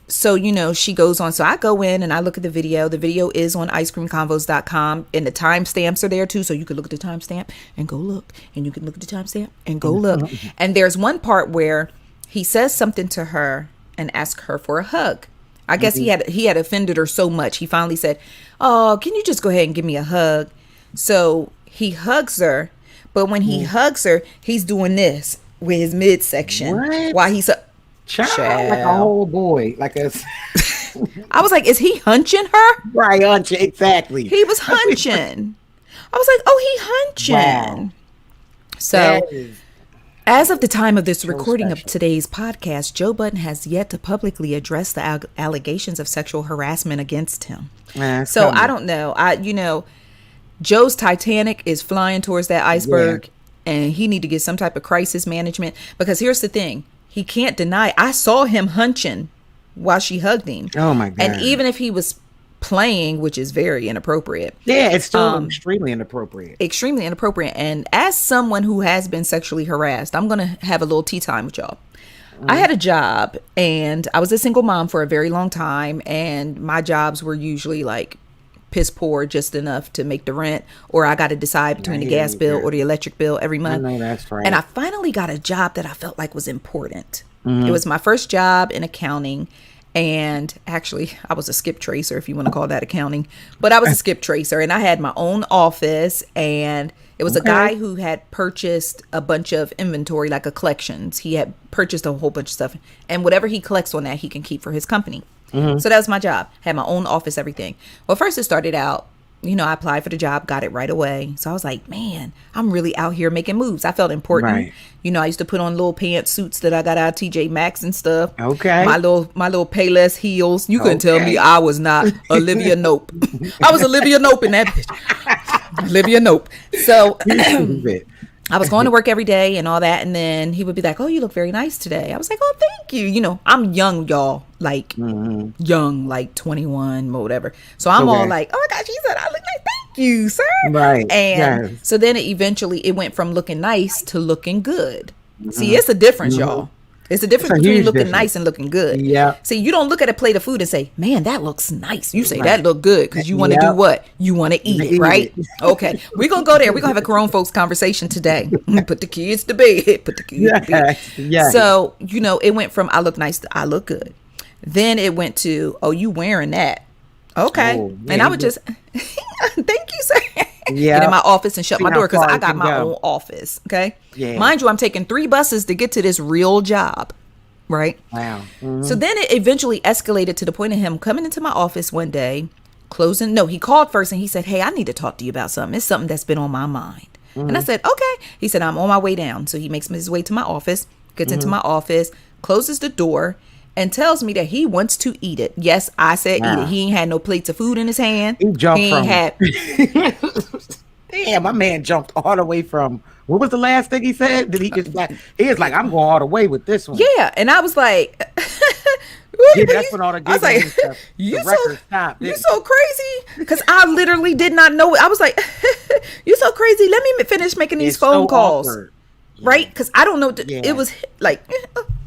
so, she goes on. So I go in and I look at the video. The video is on icecreamconvos.com and the timestamps are there too. So you can look at the timestamp and go look. And you can look at the timestamp and go look. And there's one part where he says something to her and asks her for a hug. I guess he had offended her so much. He finally said, oh, can you just go ahead and give me a hug? So he hugs her. But when he hugs her, he's doing this with his midsection. What? While he's Child, like a whole boy, like a. I was like, is he hunching her? Right, hunching, exactly. He was hunching. I was like, oh, he hunching. Wow. So, as of the time of this recording of today's podcast, Joe Budden has yet to publicly address the allegations of sexual harassment against him. So I don't know. Joe's Titanic is flying towards that iceberg, and he need to get some type of crisis management because here's the thing. He can't deny. I saw him hunching while she hugged him. Oh, my God. And even if he was playing, which is very inappropriate. Yeah, it's still extremely inappropriate. Extremely inappropriate. And as someone who has been sexually harassed, I'm going to have a little tea time with y'all. I had a job and I was a single mom for a very long time. And my jobs were usually like piss poor, just enough to make the rent, or I got to decide between the gas bill or the electric bill every month. I know, that's right. And I finally got a job that I felt like was important. It was my first job in accounting, and actually I was a skip tracer, if you want to call that accounting, but I was a skip tracer, and I had my own office, and it was a guy who had purchased a bunch of inventory, like a collections. He had purchased a whole bunch of stuff, and whatever he collects on that, he can keep for his company. So that was my job. Had my own office, everything. Well, first it started out, I applied for the job, got it right away. So I was like, man, I'm really out here making moves. I felt important. Right. I used to put on little pantsuits that I got out of TJ Maxx and stuff. Okay. My little Payless heels. You couldn't tell me I was not Olivia Nope. I was Olivia Nope in that bitch. Olivia Nope. So I was going to work every day and all that. And then he would be like, oh, you look very nice today. I was like, oh, thank you. I'm young, y'all, like young, like 21 or whatever. So I'm all like, oh my gosh, she said I look nice. Thank you, sir. Right. And so then it went from looking nice to looking good. See, it's a difference, y'all. It's a difference between looking nice and looking good. Yeah. See, you don't look at a plate of food and say, man, that looks nice. You say that look good because you want to do what? You want to eat it, right? Okay. We're going to go there. We're going to have a grown folks conversation today. Put the kids to bed. Put the kids to bed. Yes. So, it went from I look nice to I look good. Then it went to, oh, you wearing that. Okay. Oh, and I would just, thank you, sir. Get in my office and shut my door because I got my own office. Okay. Yeah. Mind you, I'm taking 3 buses to get to this real job. Right. Wow. So then it eventually escalated to the point of him coming into my office one day, closing. No, he called first and he said, hey, I need to talk to you about something. It's something that's been on my mind. And I said, okay. He said, I'm on my way down. So he makes his way to my office, gets into my office, closes the door, and tells me that he wants to eat it. Yes, I said eat it. He ain't had no plates of food in his hand. He jumped Damn, my man jumped all the way from, what was the last thing he said? Did he just he was like, I'm going all the way with this one. Yeah, and I was like, Yeah, that's when all the I was like, giggling stuff, you the so record stopped. you so crazy, because I literally did not know it. I was like, you so crazy. Let me finish making these It's phone so calls, awkward. right? Because I don't know. It was like,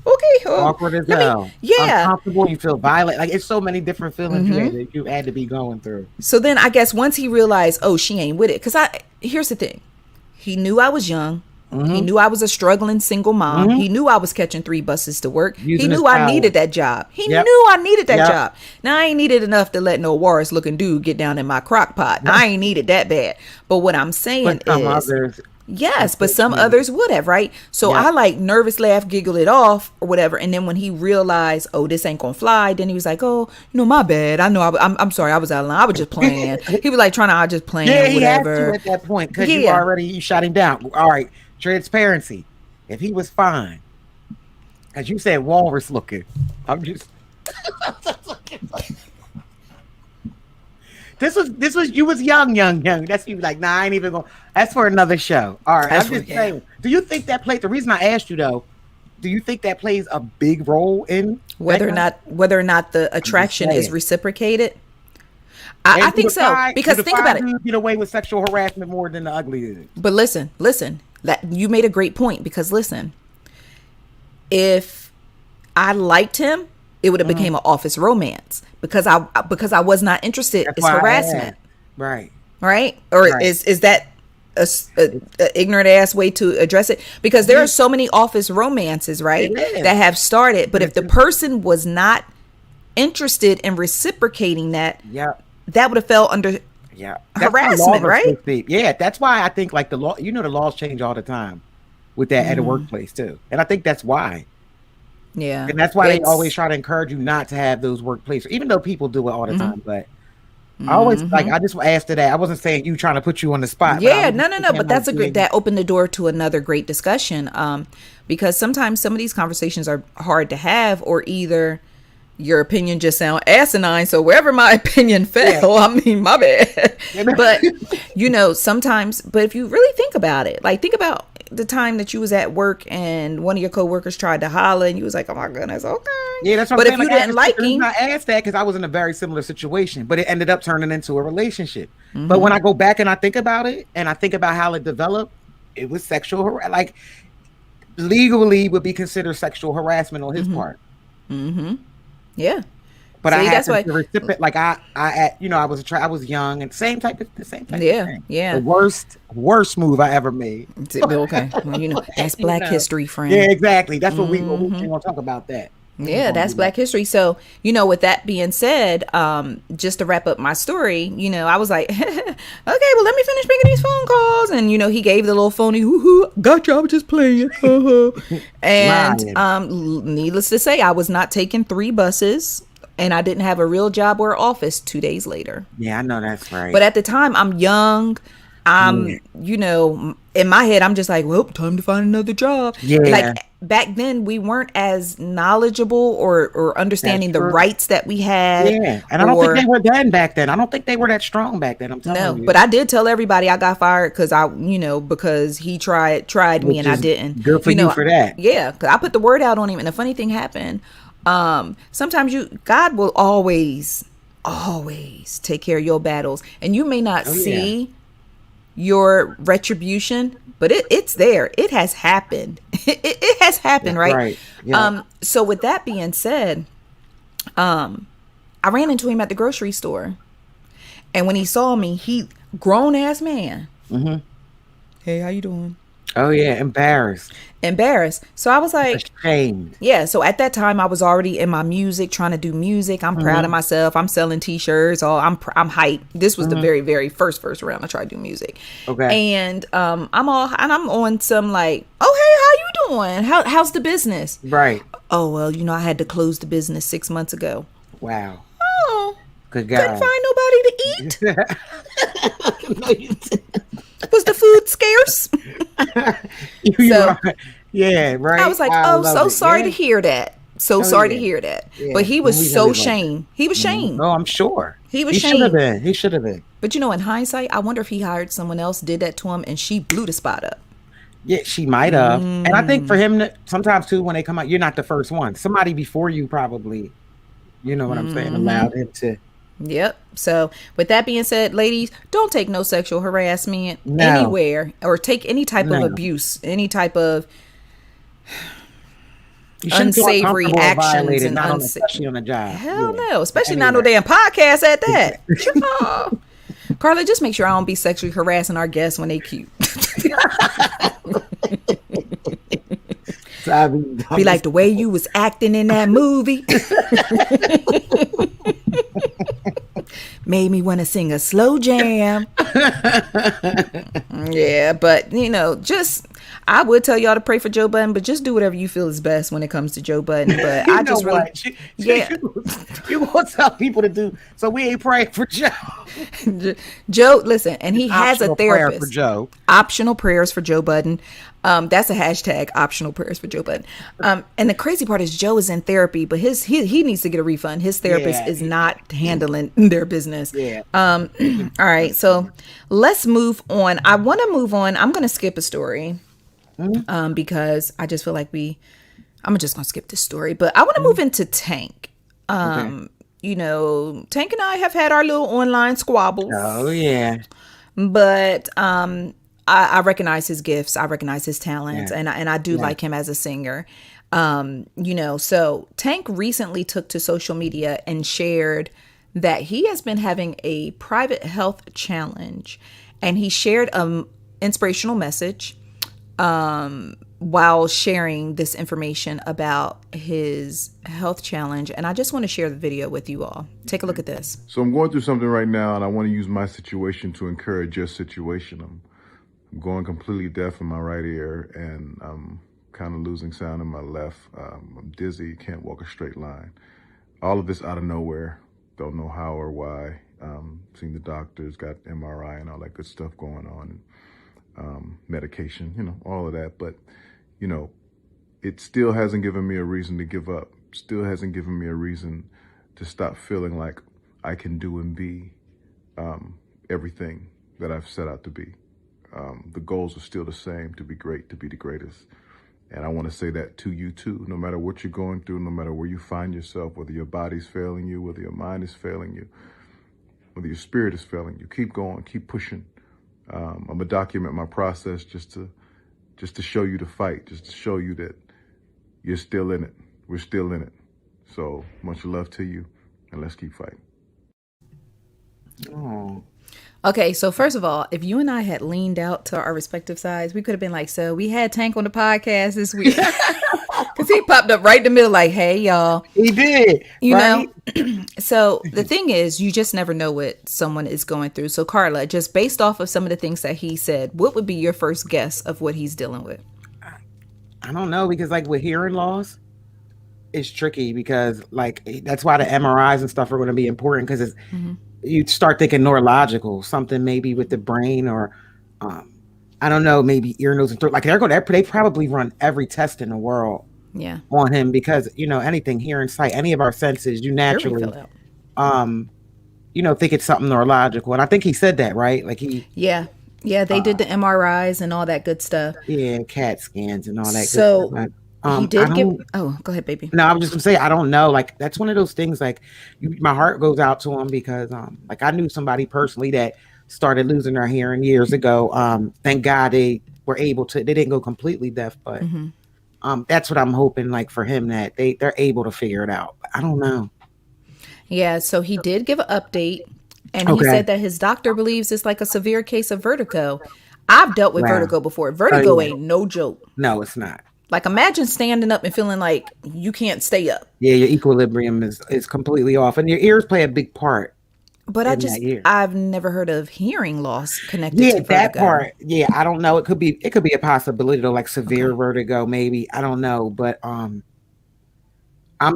okay, Awkward as hell. yeah. Uncomfortable. You feel violent. Like, it's so many different feelings you had to be going through. So then I guess once he realized, oh, she ain't with it. Because here's the thing. He knew I was young. He knew I was a struggling single mom. He knew I was catching 3 buses to work. He knew I needed that job. He knew I needed that job. Now, I ain't needed enough to let no Warris looking dude get down in my crock pot. I ain't needed that bad. But what I'm saying is... Yes, but some others would have, right? So I like nervous laugh, giggle it off or whatever. And then when he realized, oh, this ain't gonna fly, then he was like, oh, my bad. I know I'm sorry, I was out of line. I was just playing. He was like I just playing, whatever. He had to at that point, because you shot him down. All right, transparency. If he was fine, as you said, walrus looking. I'm just This was you was young. That's you like, nah, I ain't even going. That's for another show. All right, I'm just saying. Do you think that played? The reason I asked you though, do you think that plays a big role in whether or not the attraction is reciprocated? I think so, because think about it. Get away with sexual harassment more than the ugly dude. But listen. You made a great point, because listen, if I liked him, it would have became an office romance, because I was not interested. It's harassment, right? Or is that a ignorant ass way to address it? Because there are so many office romances, right, that have started. But if the person was not interested in reciprocating that, that would have fell under harassment, right? Yeah, that's why I think like the law. The laws change all the time with that at a workplace too, and I think that's why. Yeah, and that's why they always try to encourage you not to have those workplaces, even though people do it all the time. But I always I just asked that. I wasn't saying you trying to put you on the spot. Yeah, no. But that's that opened the door to another great discussion. Because sometimes some of these conversations are hard to have, or either your opinion just sound asinine. So wherever my opinion fell, I mean, my bad. But sometimes. But if you really think about it, like think about the time that you was at work and one of your coworkers tried to holler and you was like, oh my goodness, okay. Yeah, that's what but I'm saying. If you didn't like him, I asked that because I was in a very similar situation, but it ended up turning into a relationship. But when I go back and I think about it, and I think about how it developed, it was sexual, like legally would be considered sexual harassment on his part. Yeah. But I had to reciprocate. Like I was young and the same type of thing. Yeah. The worst move I ever made. Okay. Well, that's Black history, friend. Yeah, exactly. That's what we're gonna talk about that. Yeah, that's Black history. So, with that being said, just to wrap up my story, I was like, okay, well, let me finish making these phone calls. And, he gave the little phony, gotcha, I was just playing. And needless to say, I was not taking 3 buses. And I didn't have a real job or office 2 days later. Yeah, I know that's right. But at the time, I'm young. In my head, I'm just like, well, time to find another job. Yeah. Like back then, we weren't as knowledgeable or understanding the rights that we had. Yeah, and I don't think they were done back then. I don't think they were that strong back then. I'm telling you. But I did tell everybody I got fired because because he tried me and I didn't. Good for you for that. Yeah, because I put the word out on him, and the funny thing happened. Sometimes God will always take care of your battles, and you may not see your retribution, but it's there. It has happened. It has happened, right? Yeah. So with that being said, I ran into him at the grocery store, and when he saw me, grown ass man. Hey, how you doing? Oh yeah, embarrassed. So I was like, ashamed. Yeah. So at that time, I was already in my music, trying to do music. I'm proud of myself. I'm selling T-shirts. I'm hyped. This was the very, very first round I tried to do music. Okay. And I'm on some like, oh hey, how you doing? How's the business? Right. Oh well, I had to close the business 6 months ago. Wow. Oh. Good God. Couldn't find nobody to eat. Was the food scarce? Yeah, right. I was like, sorry to hear that. Sorry to hear that. Yeah. But he was so shamed. He was shamed. Oh, I'm sure. He was shamed. He should have been. But in hindsight, I wonder if he hired someone else, did that to him, and she blew the spot up. Yeah, she might have. And I think for him, sometimes too, when they come out, you're not the first one. Somebody before you probably You know what I'm saying? Allowed him to. Yep. So with that being said, ladies, don't take no sexual harassment No. anywhere, or take any type of No. abuse, any type of You shouldn't feel unsavory uncomfortable or actions violated, and not on, especially on the job. Hell Yeah. no, especially not no Anyway. damn podcast at that. Oh. Karla, just make sure I don't be sexually harassing our guests when they cute. So I mean, Be like, the way you was acting in that movie made me want to sing a slow jam. Yeah, but you know, just I would tell y'all to pray for Joe Budden, but just do whatever you feel is best when it comes to Joe Budden. But I just really, yeah, you won't tell people to do. So we ain't praying for Joe. Joe, listen, and he has a Optional prayer therapist. for Joe. Optional prayers for Joe Budden. That's a hashtag, optional prayers for Joe Budden. And the crazy part is Joe is in therapy, but he needs to get a refund. His therapist is not handling their business. Yeah. All right, so let's move on. I want to move on. I'm going to skip a story because I just feel like I'm just going to skip this story, but I want to move into Tank. Okay. You know, Tank and I have had our little online squabbles. Oh yeah. But I recognize his gifts. I recognize his talents, Yeah. and I do like him as a singer. You know, so Tank recently took to social media and shared that he has been having a private health challenge, and he shared an inspirational message while sharing this information about his health challenge. And I just want to share the video with you all. Take a look at this. So I'm going through something right now, and I want to use my situation to encourage your situation. I'm going completely deaf in my right ear, and I'm kind of losing sound in my left. I'm dizzy, can't walk a straight line. All of this out of nowhere. Don't know how or why. Seen the doctors, got MRI and all that good stuff going on, and medication, you know, all of that. But, you know, it still hasn't given me a reason to give up. Still hasn't given me a reason to stop feeling like I can do and be everything that I've set out to be. The goals are still the same: to be great, to be the greatest. And I want to say that to you too. No matter what you're going through, no matter where you find yourself, whether your body's failing you, whether your mind is failing you, whether your spirit is failing you, keep going, keep pushing. I'm gonna document my process just to show you the fight, just to show you that you're still in it. We're still in it. So much love to you, and let's keep fighting. Oh. Okay, so first of all, if you and I had leaned out to our respective sides, we could have been like, so we had Tank on the podcast this week. Because he popped up right in the middle like, hey, y'all. He did. You right? know? So the thing is, you just never know what someone is going through. So Karla, just based off of some of the things that he said, what would be your first guess of what he's dealing with? I don't know, because like with hearing loss, it's tricky because like that's why the MRIs and stuff are going to be important, because it's you start thinking neurological, something maybe with the brain, or I don't know, maybe ear, nose, and throat. Like they probably run every test in the world on him, because you know, anything hearing, sight, any of our senses, you naturally you know, think it's something neurological. And I think he said that, right? Like they did the MRIs and all that good stuff. Yeah, CAT scans and all that. So good stuff. he did give. Oh, go ahead, baby. No, I was just gonna say I don't know. Like that's one of those things. Like my heart goes out to him because like I knew somebody personally that started losing their hearing years ago. Thank God they were able to. They didn't go completely deaf, but that's what I'm hoping. Like for him, that they're able to figure it out. I don't know. Yeah. So he did give an update, and he said that his doctor believes it's like a severe case of vertigo. I've dealt with vertigo before. Vertigo ain't no joke. No, it's not. Like imagine standing up and feeling like you can't stay up. Yeah, your equilibrium is completely off, and your ears play a big part. But I've never heard of hearing loss connected to vertigo. That part. Yeah, I don't know. It could be a possibility though, like severe vertigo, maybe. I don't know, but I'm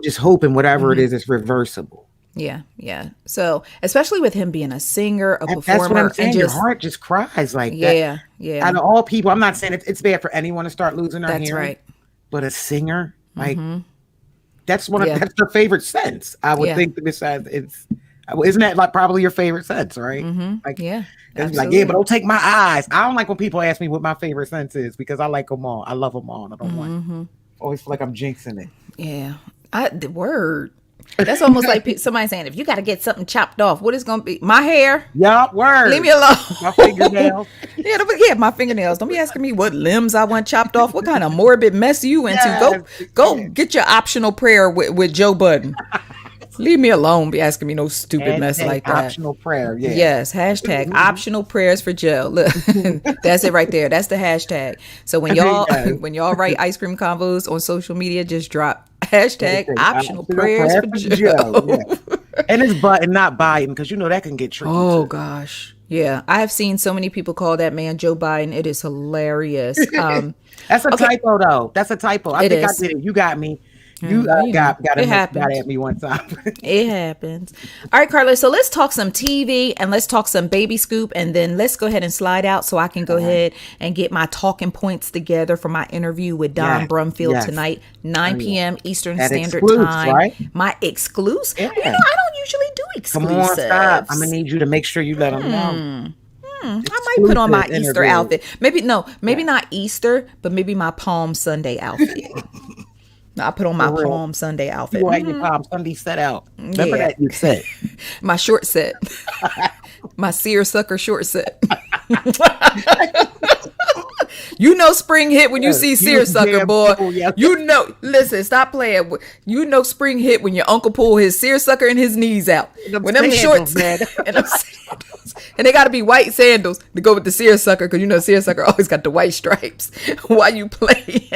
just hoping whatever it is, it's reversible. Yeah. So especially with him being a singer, a performer, that's what I'm saying. And your heart just cries like that. Yeah. Out of all people, I'm not saying it's bad for anyone to start losing their hearing. That's right. But a singer, like that's that's their favorite sense. I would think that besides isn't that like probably your favorite sense, right? Like it's like, but don't take my eyes. I don't like when people ask me what my favorite sense is, because I like them all. I love them all. And I don't want always feel like I'm jinxing it. Yeah. The word. That's almost like somebody saying, if you got to get something chopped off, what is going to be? My hair? Yup, word. Leave me alone. My fingernails. Yeah, my fingernails. Don't be asking me what limbs I want chopped off. What kind of morbid mess you into? Yes. Go get your optional prayer with Joe Budden. Leave me alone. Be asking me no stupid mess like that. Optional prayer. Yeah. Yes. Hashtag optional prayers for Joe. Look, that's it right there. That's the hashtag. So when y'all write Ice Cream Convos on social media, just drop hashtag optional prayers for Joe. Yeah. And it's Budden, not Biden, because you know that can get tricky. Oh too. gosh. Yeah. I have seen so many people call that man Joe Biden. It is hilarious. That's a typo though. That's a typo. I did it. You got me. You got at me one time. It happens. All right, Karla. So let's talk some TV and let's talk some baby scoop, and then let's go ahead and slide out so I can go ahead and get my talking points together for my interview with Don Brumfield tonight, 9 p.m. Eastern Standard Time. Right? My exclusive. Yeah. You know, I don't usually do exclusives. Come on, stop. I'm gonna need you to make sure you let them know. I might put on my Easter outfit. Maybe not Easter, but maybe my Palm Sunday outfit. I put on my Palm Sunday outfit. You had your Palm Sunday set out. Remember that you said. My short set. My seersucker short set. You know spring hit when you see seersucker, boy. You know, listen, stop playing. You know spring hit when your uncle pull his seersucker and his knees out. When them shorts and they got to be white sandals to go with the seersucker, because you know seersucker always got the white stripes. Why you playing?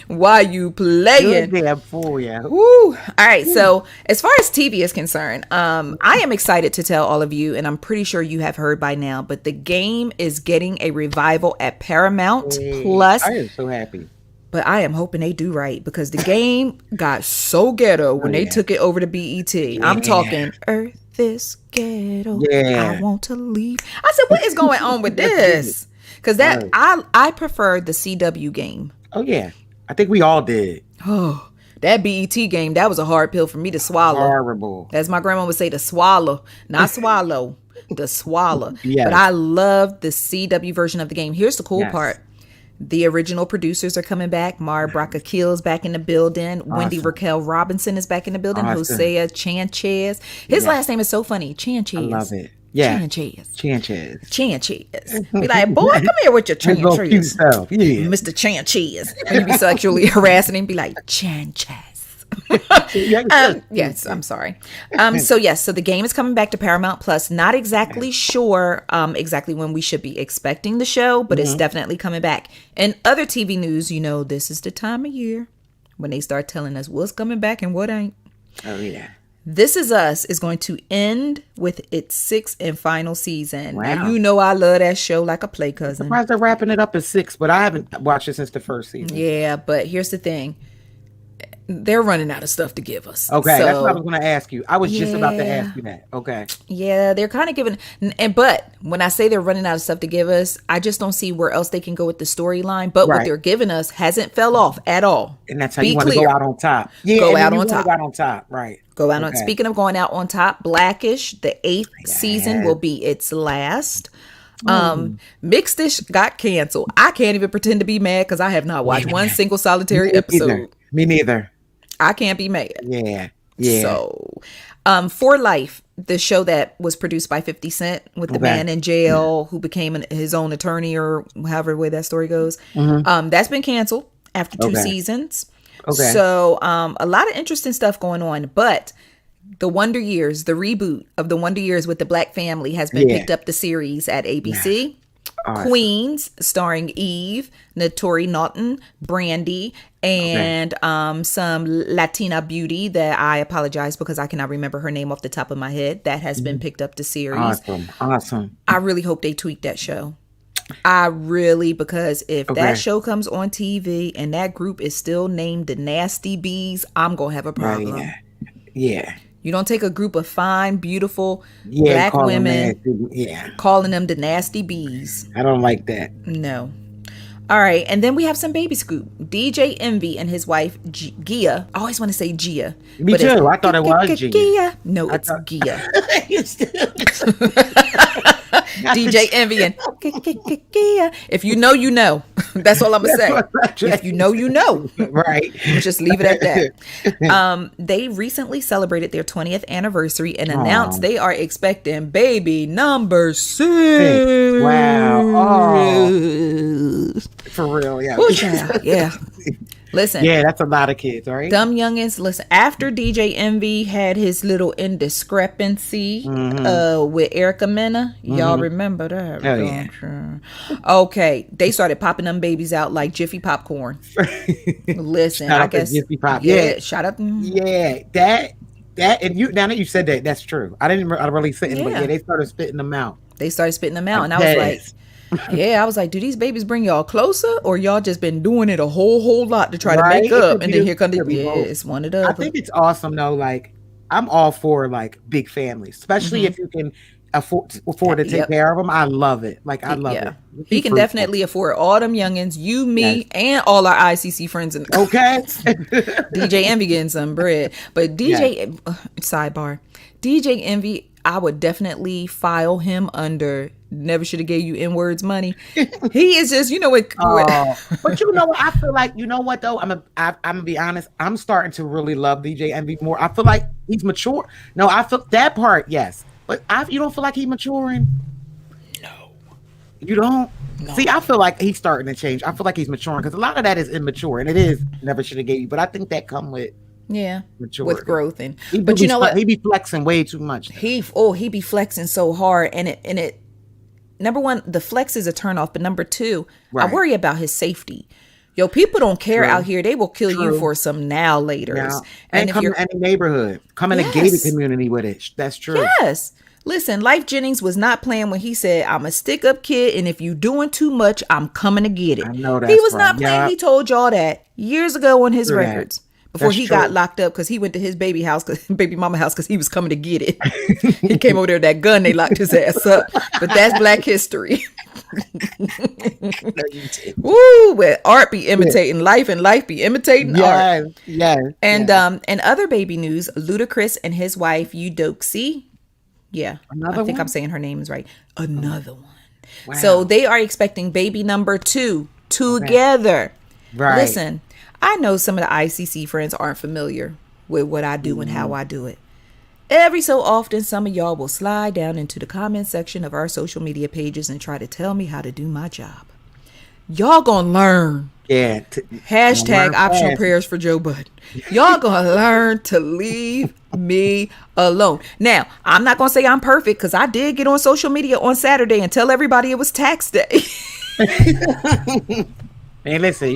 You're damn fool, yeah. Woo. All right. So as far as TV is concerned, I am excited to tell all of you, and I'm pretty sure you have heard by now, but The Game is getting a revival at Paramount Plus. I am so happy. But I am hoping they do right, because The Game got so ghetto when they took it over to BET. I'm talking Earth is ghetto. I want to leave. I said, what is going on with this? Because I prefer the CW Game. Oh yeah, I think we all did. Oh, that BET Game, that was a hard pill for me to swallow. Horrible. As my grandma would say, to swallow, not swallow, to swallow. Yes. But I love the CW version of The Game. Here's the cool part. The original producers are coming back. Mara Bracakil is back in the building. Awesome. Wendy Raquel Robinson is back in the building. Awesome. Hosea Chanchez. His last name is so funny. Chanchez. I love it. Yeah. Chanchez. Be like, boy, come here with your Chanchez. Yeah. Mr. Chanchez. And you be sexually harassing him, be like, Chanchez. Yes, I'm sorry. So The Game is coming back to Paramount Plus. Not exactly sure exactly when we should be expecting the show, but it's definitely coming back. And other TV news, you know, this is the time of year when they start telling us what's coming back and what ain't. Oh yeah. This Is Us is going to end with its 6th and final season. Wow. Now, you know I love that show like a play cousin. I'm surprised they're wrapping it up at 6, but I haven't watched it since the first season. Yeah, but here's the thing. They're running out of stuff to give us. Okay, that's what I was going to ask you. I was just about to ask you that. Okay. Yeah, they're kind of giving, but when I say they're running out of stuff to give us, I just don't see where else they can go with the storyline. But what they're giving us hasn't fell off at all. And that's how you want to go out on top. Yeah, go out on top. Go out on top, right. Go out on. Speaking of going out on top, Blackish, the 8th season will be its last. Mixed-ish got canceled. I can't even pretend to be mad because I have not watched one single solitary episode. Me neither. I can't be mad. Yeah. So, For Life, the show that was produced by 50 Cent with the man in jail who became his own attorney, or however way that story goes. That's been canceled after 2 seasons. Okay. So, a lot of interesting stuff going on, but The Wonder Years, the reboot of The Wonder Years with the Black family has been picked up the series at ABC. Yeah. Awesome. Queens, starring Eve, Naturi Naughton, Brandy, and some Latina beauty that I apologize because I cannot remember her name off the top of my head. That has been picked up the series. Awesome. I really hope they tweak that show. Because if that show comes on TV and that group is still named the Nasty Bees, I'm going to have a problem. Right, yeah. You don't take a group of fine, beautiful Black women, calling them the Nasty Bees. I don't like that. No. All right. And then we have some baby scoop. DJ Envy and his wife, Gia. I always want to say Gia. Me too. I thought it was Gia. No, it's Gia. DJ Envy and Gia. If you know, you know. That's all I'm gonna say. If you know, you know. Right. Just leave it at that. They recently celebrated their 20th anniversary and announced they are expecting baby number 6. Wow. Oh. For real, yeah. Ooh, yeah. Listen. Yeah, that's a lot of kids, right? Dumb youngins. Listen, after DJ Envy had his little indiscrepancy with Erica Mena, y'all remember that? Oh, yeah. Okay, they started popping them babies out like Jiffy popcorn. Listen, Shout I out to guess Jiffy Pop. Yeah, shout out. Yeah, that and you now that you said that, that's true. I really sit but yeah, they started spitting them out. They started spitting them out, and I was like, yeah, I was like, do these babies bring y'all closer, or y'all just been doing it a whole lot to try to make up? And then here come it's one of those. I think it's awesome though. Like, I'm all for like big families, especially if you can afford to take care of them. I love it. Like, I love it. He can definitely afford all them youngins, you, me, and all our ICC friends. Okay. DJ Envy getting some bread, but sidebar, DJ Envy, I would definitely file him under never should have gave you N-words money. He is just, but you know what? I feel like, you know what though? I'm gonna be honest. I'm starting to really love DJ Envy more. I feel like he's mature. No, I feel that part, yes. But you don't feel like he's maturing? No. You don't? No. See, I feel like he's starting to change. I feel like he's maturing because a lot of that is immature, and it is never should have gave you. But I think that come with maturity. With growth, and but you know what? He be flexing way too much. He be flexing so hard, and it. Number one, the flex is a turnoff, but number two, I worry about his safety. Yo, people don't care out here. They will kill you for some now-laters. Yeah. And come to any neighborhood. Come in a gated community with it. That's true. Yes. Listen, Life Jennings was not playing when he said, I'm a stick-up kid, and if you doing too much, I'm coming to get it. I know that. He was not playing. Yeah. He told y'all that years ago on his records. Before he got locked up because he went to his baby mama house because he was coming to get it. He came over there with that gun. They locked his ass up. But that's Black history. Woo! Where art be imitating life and life be imitating art. Yeah. And other baby news, Ludacris and his wife Eudoxie. Yeah, I think I'm saying her name is right. Another one. Wow. So they are expecting baby number 2 together. Right. Listen. I know some of the ICC friends aren't familiar with what I do and how I do it. Every so often, some of y'all will slide down into the comment section of our social media pages and try to tell me how to do my job. Y'all gonna learn. Yeah. Hashtag optional prayers for Joe Budden. Y'all gonna learn to leave me alone. Now, I'm not gonna say I'm perfect because I did get on social media on Saturday and tell everybody it was tax day. Hey, listen,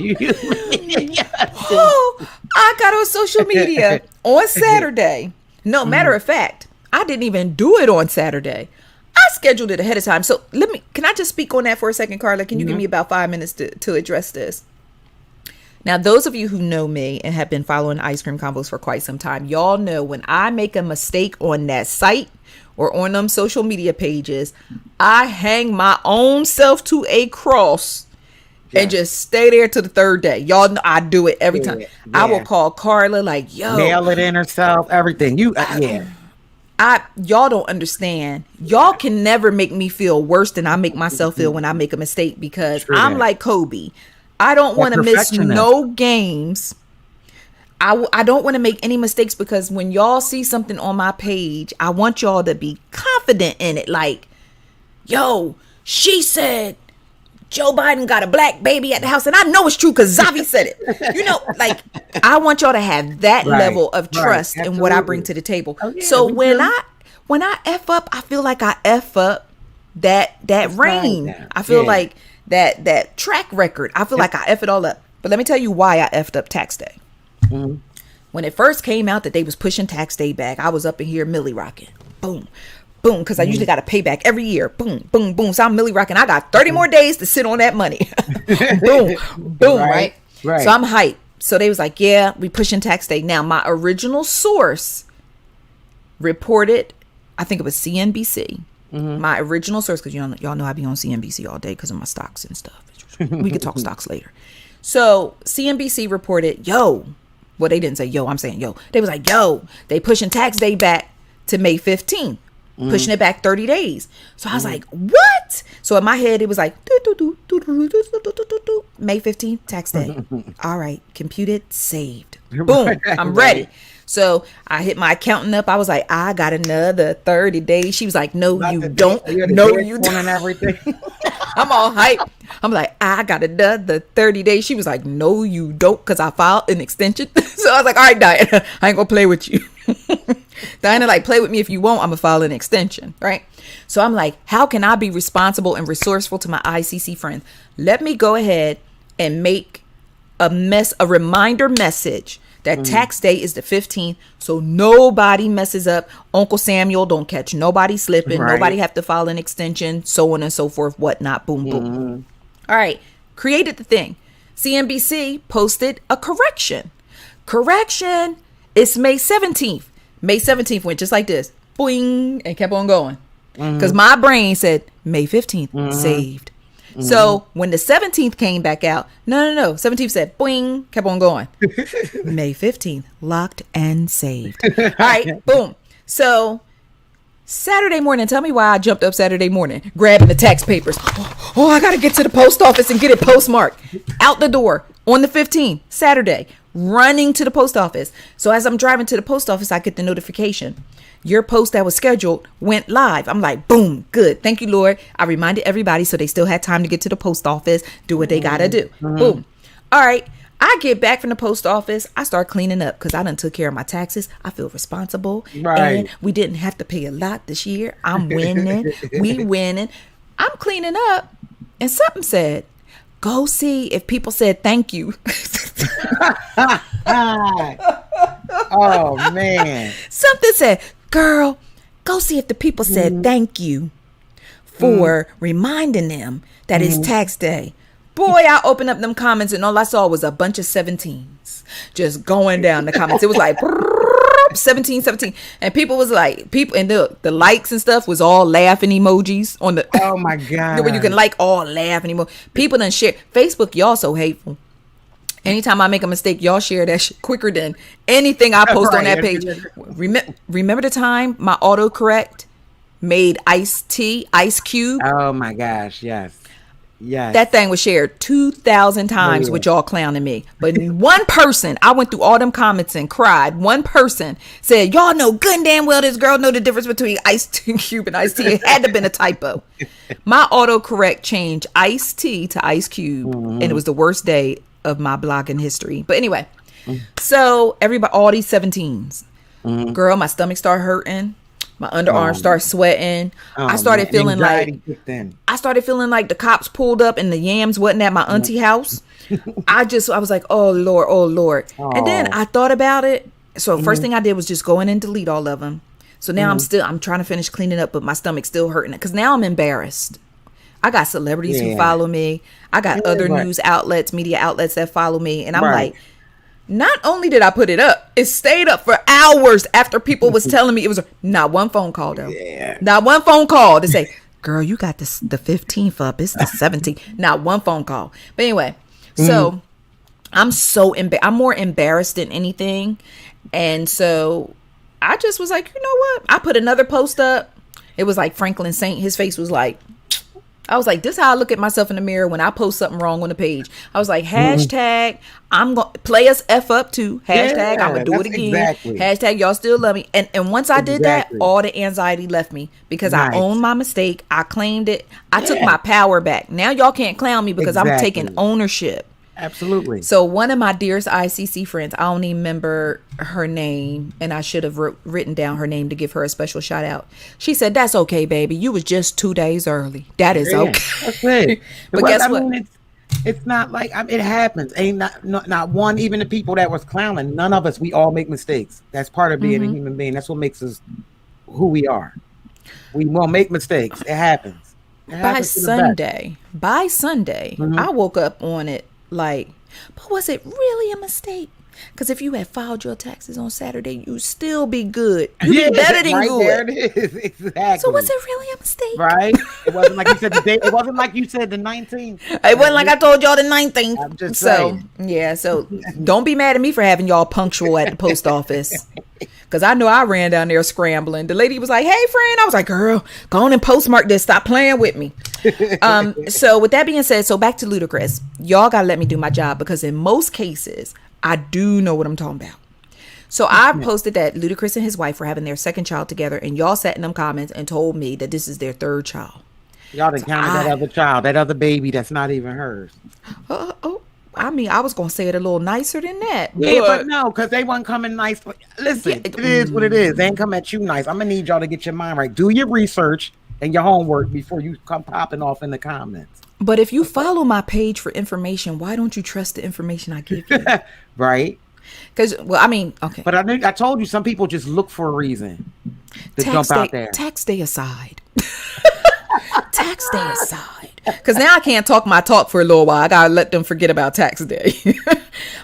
I got on social media on Saturday. No, matter of fact, I didn't even do it on Saturday. I scheduled it ahead of time. So can I just speak on that for a second, Karla? Can you give me about 5 minutes to address this? Now, those of you who know me and have been following Ice Cream Convos for quite some time, y'all know when I make a mistake on that site or on them social media pages, I hang my own self to a cross. Yeah. And just stay there till the third day. Y'all know I do it every time. Yeah. I will call Karla like, yo. Mail it in herself, everything. Y'all don't understand. Y'all can never make me feel worse than I make myself feel when I make a mistake because I'm like Kobe. I don't want to miss no games. I don't want to make any mistakes because when y'all see something on my page, I want y'all to be confident in it. Like, yo, she said Joe Biden got a black baby at the house. And I know it's true because Xavi said it. You know, like, I want y'all to have that level of trust in what I bring to the table. Oh, yeah, so when I F up, I feel like I F up that reign. I feel like that track record. I feel like I F it all up. But let me tell you why I F'd up tax day. Mm-hmm. When it first came out that they was pushing tax day back, I was up in here milli rocking. Boom. Boom, because I usually got to pay back every year. Boom, boom, boom. So I'm milli rocking. I got 30 more days to sit on that money. Boom, boom, right? So I'm hyped. So they was like, yeah, we pushing tax day. Now, my original source reported, I think it was CNBC. Mm-hmm. My original source, because y'all know I be on CNBC all day because of my stocks and stuff. We could talk stocks later. So CNBC reported, well, they didn't say yo, I'm saying yo. They was like, yo, they pushing tax day back to May 15th. pushing it back 30 days. So I was like, what? So in my head, it was like, May 15th, tax day. All right, computed, saved. Boom, I'm ready. So I hit my accountant up. I was like, I got another 30 days. She was like, no, you don't. No, you don't. And everything. I'm all hype. I'm like, I got another 30 days. She was like, no, you don't, because I filed an extension. So I was like, all right, Diana, I ain't going to play with you. Diana, like, play with me if you want. I'm going to file an extension, right? So I'm like, how can I be responsible and resourceful to my ICC friends? Let me go ahead and make a reminder message that tax day is the 15th, so nobody messes up. Uncle Samuel don't catch nobody slipping. Right. Nobody have to file an extension, so on and so forth, whatnot. Boom, boom. All right, created the thing. CNBC posted a correction. Correction, it's May 17th. May 17th went just like this. Boing, and kept on going. Because my brain said May 15th, saved. So when the 17th came back out, no. 17th said, boing, kept on going. May 15th, locked and saved. All right, boom. So Saturday morning, tell me why I jumped up Saturday morning, grabbing the tax papers. Oh, I got to get to the post office and get it postmarked. Out the door on the 15th, Saturday, running to the post office. So as I'm driving to the post office, I get the notification. Your post that was scheduled went live. I'm like, boom, good. Thank you, Lord. I reminded everybody so they still had time to get to the post office, do what they got to do. Boom. All right. I get back from the post office. I start cleaning up because I done took care of my taxes. I feel responsible. Right. And we didn't have to pay a lot this year. I'm winning. We winning. I'm cleaning up. And something said, go see if people said thank you. Oh, man. Something said, girl, go see if the people said thank you for reminding them that it's tax day. Boy, I opened up them comments and all I saw was a bunch of 17s just going down the comments. It was like 17. And people was like, and the likes and stuff was all laughing emojis on the. Oh my God. Where you can like all laughing emojis. People done share. Facebook, y'all so hateful. Anytime I make a mistake, y'all share that shit quicker than anything I post on that page. Remember the time my autocorrect made iced tea, Ice Cube? Oh my gosh, yes. Yes. That thing was shared 2,000 times with y'all clowning me. But one person, I went through all them comments and cried. One person said, y'all know good and damn well this girl know the difference between iced cube and iced tea. It had to have been a typo. My autocorrect changed iced tea to Ice Cube. And it was the worst day of my blogging history. But anyway, so everybody, all these 17s, girl, my stomach started hurting. My underarms started sweating. I started feeling like the cops pulled up and the yams wasn't at my auntie house. I was like, oh Lord. And then I thought about it. So first thing I did was just go in and delete all of them. So now I'm trying to finish cleaning up, but my stomach's still hurting. Because now I'm embarrassed. I got celebrities who follow me. I got other news outlets, media outlets that follow me. And I'm like, not only did I put it up, it stayed up for hours after people was telling me it was not one phone call though. Not one phone call to say, girl, you got the 15th up. It's the 17th. Not one phone call. But anyway, so I'm I'm more embarrassed than anything. And so I just was like, you know what? I put another post up. It was like Franklin Saint. His face was like, I was like, this is how I look at myself in the mirror when I post something wrong on the page. I was like, hashtag, I'm going to play us F up too. Hashtag, I'm going to do it again. Exactly. Hashtag, y'all still love me. And once I did that, all the anxiety left me because I owned my mistake. I claimed it. I took my power back. Now y'all can't clown me because I'm taking ownership. Absolutely. So one of my dearest ICC friends, I don't even remember her name, and I should have written down her name to give her a special shout out. She said, that's okay, baby. You was just 2 days early. That is okay. That's it. But guess what? It's not like, it happens. Ain't not one, even the people that was clowning, none of us, we all make mistakes. That's part of being a human being. That's what makes us who we are. We will make mistakes. It happens. By Sunday, I woke up on it. Like, but was it really a mistake? Because if you had filed your taxes on Saturday, you'd still be good. You'd be better than good. There it is. Exactly. So was it really a mistake? Right. It wasn't like you said the day. It wasn't like you said the 19th. It wasn't like I told y'all the 19th. I'm just saying. Yeah. So don't be mad at me for having y'all punctual at the post office. Because I know I ran down there scrambling. The lady was like, hey, friend. I was like, girl, go on and postmark this. Stop playing with me. So with that being said, so back to Ludacris. Y'all got to let me do my job because in most cases, I do know what I'm talking about. So I posted that Ludacris and his wife were having their second child together. And y'all sat in them comments and told me that this is their third child. Y'all done counted that other child, that other baby that's not even hers. I mean, I was going to say it a little nicer than that. Yeah, but no, because they wasn't coming nice. Listen, it is what it is. They ain't come at you nice. I'm going to need y'all to get your mind right. Do your research and your homework before you come popping off in the comments. But if you follow my page for information, why don't you trust the information I give you? Right. Because, well, I mean, okay. But I told you, some people just look for a reason to jump out there. Tax day aside. Tax day aside. Because now I can't talk my talk for a little while. I got to let them forget about tax day.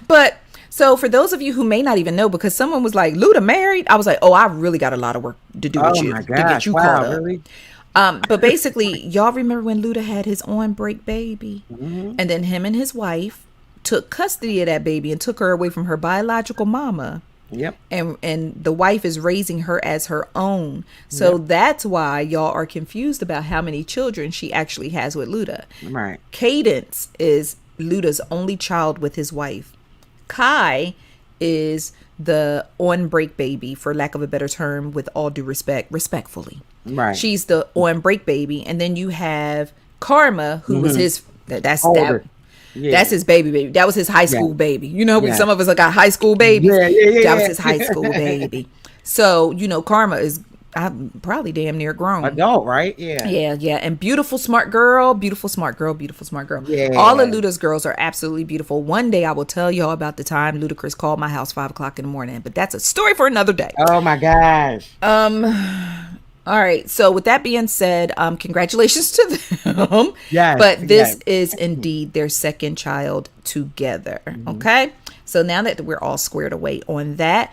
But so for those of you who may not even know, because someone was like, Luda married? I was like, oh, I really got a lot of work to do with you to get you caught up. Really? But basically, y'all remember when Luda had his on-break baby? Mm-hmm. And then him and his wife took custody of that baby and took her away from her biological mama. Yep. And the wife is raising her as her own. So that's why y'all are confused about how many children she actually has with Luda. Right. Cadence is Luda's only child with his wife. Kai is the on-break baby, for lack of a better term, with all due respect, respectfully. Right. She's the on-break baby. And then you have Karma, who was his... That's older. That's his baby. That was his high school baby. You know, some of us got high school babies. That was his high school baby. So, you know, Karma is probably damn near grown. Adult, right? Yeah. Yeah. And beautiful, smart girl. Beautiful, smart girl. Yeah. All of Luda's girls are absolutely beautiful. One day I will tell y'all about the time Ludacris called my house 5 o'clock in the morning. But that's a story for another day. Oh, my gosh. All right. So with that being said, congratulations to them. Yes. But this is indeed their second child together. Mm-hmm. Okay. So now that we're all squared away on that,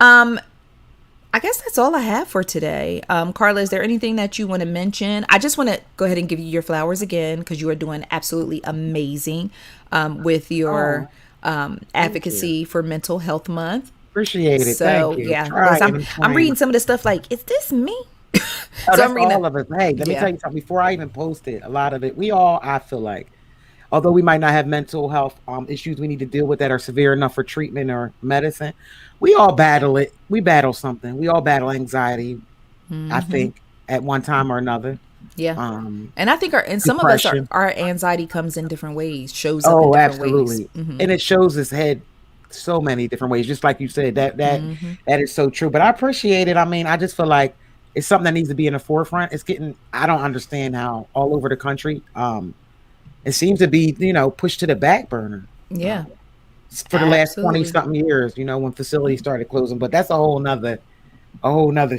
I guess that's all I have for today. Karla, is there anything that you want to mention? I just want to go ahead and give you your flowers again, because you are doing absolutely amazing with your advocacy for Mental Health Month. Appreciate it. So, thank you. Yeah, I'm reading some of the stuff like, is this me? So that's all of us. Hey, let me tell you something. Before I even posted, a lot of it, I feel like, although we might not have mental health issues we need to deal with that are severe enough for treatment or medicine, we all battle it. We battle something. We all battle anxiety, I think, at one time or another. Yeah. And I think some of us, our anxiety comes in different ways, shows up in different ways. Mm-hmm. And it shows its head so many different ways, just like you said. That is so true. But I appreciate it. I mean, I just feel like it's something that needs to be in the forefront. I don't understand how all over the country, it seems to be, pushed to the back burner. Yeah. For the last 20 something years, when facilities started closing, but that's a whole nother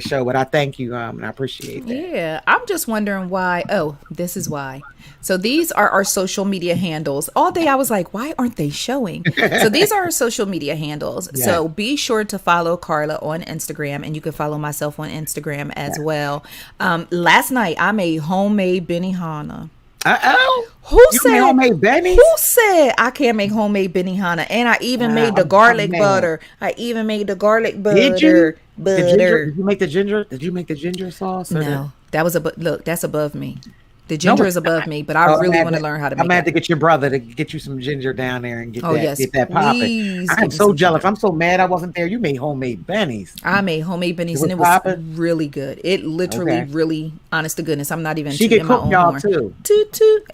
show. But I thank you. And I appreciate that. Yeah. I'm just wondering why. Oh, this is why. So these are our social media handles. All day I was like, why aren't they showing? So these are our social media handles. Yeah. So be sure to follow Karla on Instagram, and you can follow myself on Instagram as well. Last night I made homemade Benihana. Who said homemade Bennies? Who said I can't make homemade Benihana? And I even made the garlic butter. Did you? Did you make the ginger? Did you make the ginger sauce? No, that's above me. The ginger is above me, but I really want to learn how to make it. I'm going to have to get your brother to get you some ginger down there and get that popping. I'm so jealous. I'm so mad I wasn't there. You made homemade bennies. I made homemade bennies, and it was really good. It literally, really, honest to goodness, I'm not even she can cook y'all too.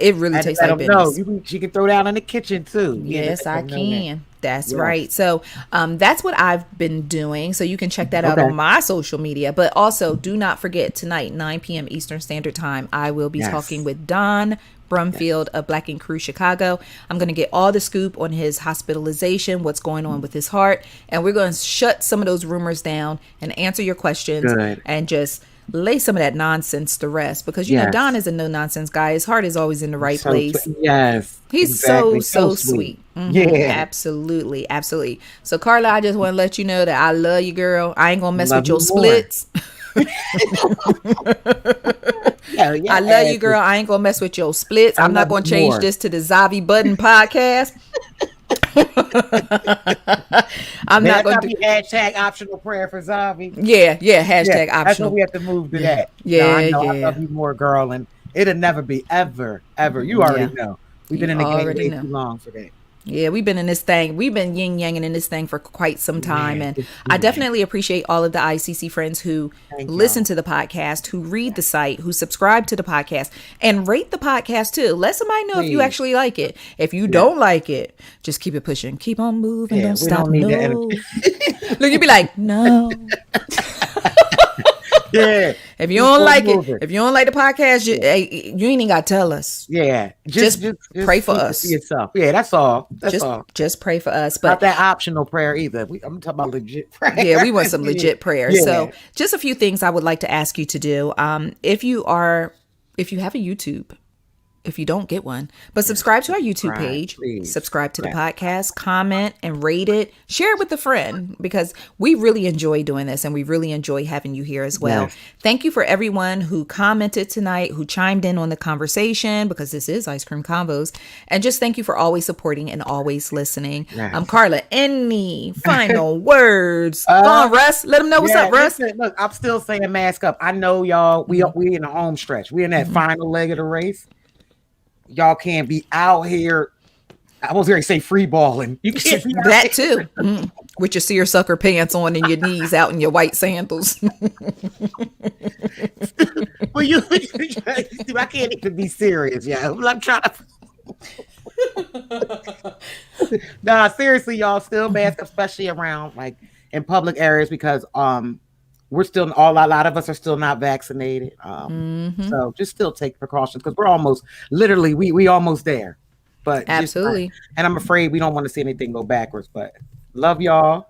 It really tastes like bennies. She can throw down in the kitchen too. Yes, I can. That's right. So that's what I've been doing. So you can check that out on my social media. But also, do not forget, tonight, 9 p.m. Eastern Standard Time, I will be talking with Don Brumfield of Black & Crew Chicago. I'm going to get all the scoop on his hospitalization, what's going on with his heart. And we're going to shut some of those rumors down and answer your questions and just lay some of that nonsense to rest, because Don is a no nonsense guy. His heart is always in the right place. He's so sweet. Mm-hmm. Yeah, absolutely. So Karla, I just want to let you know that I love you, girl. I ain't gonna mess with your splits. I love you, girl. I ain't gonna mess with your splits. I'm not gonna change this to the Budden Podcast. I'm not going to be hashtag optional prayer for Zavi. Yeah, hashtag optional. That's what we have to move to that. I love you more, girl, and it'll never be ever. You already know. We've been in the game way too long for that. Yeah, we've been in this thing. We've been yin-yanging in this thing for quite some time. And I definitely appreciate all of the ICC friends who listen to the podcast, who read the site, who subscribe to the podcast, and rate the podcast too. Let somebody know if you actually like it. If you don't like it, just keep it pushing. Keep on moving. Don't stop. No. Look, you be like, no. Yeah. If you don't like it, if you don't like the podcast, you ain't even got to tell us. Yeah. Just pray for us. Yourself. Yeah, that's all. That's all. Just pray for us. But not that optional prayer either. I'm talking about legit prayer. Yeah, we want some legit prayer. Yeah. So just a few things I would like to ask you to do. If you have a YouTube, if you don't get one, but subscribe to our YouTube page, subscribe to the podcast, comment and rate it, share it with a friend, because we really enjoy doing this and we really enjoy having you here as well. Yes. Thank you for everyone who commented tonight, who chimed in on the conversation, because this is Ice Cream Convos, and just thank you for always supporting and always listening. Yes. Karla, any final words? Go on, Russ. Let them know what's up, Russ. Listen, look, I'm still saying mask up. I know y'all, we in the home stretch. We're in that final leg of the race. Y'all can't be out here. I was going to say free balling. You can't be that too. With your seersucker pants on and your knees out in your white sandals. Well, I can't even be serious. Yeah, I'm trying to. Nah, seriously, y'all still mask, especially around like in public areas, because we're still a lot of us are still not vaccinated. So just still take precautions, because we're almost literally we almost there. But absolutely. And I'm afraid we don't want to see anything go backwards. But love y'all.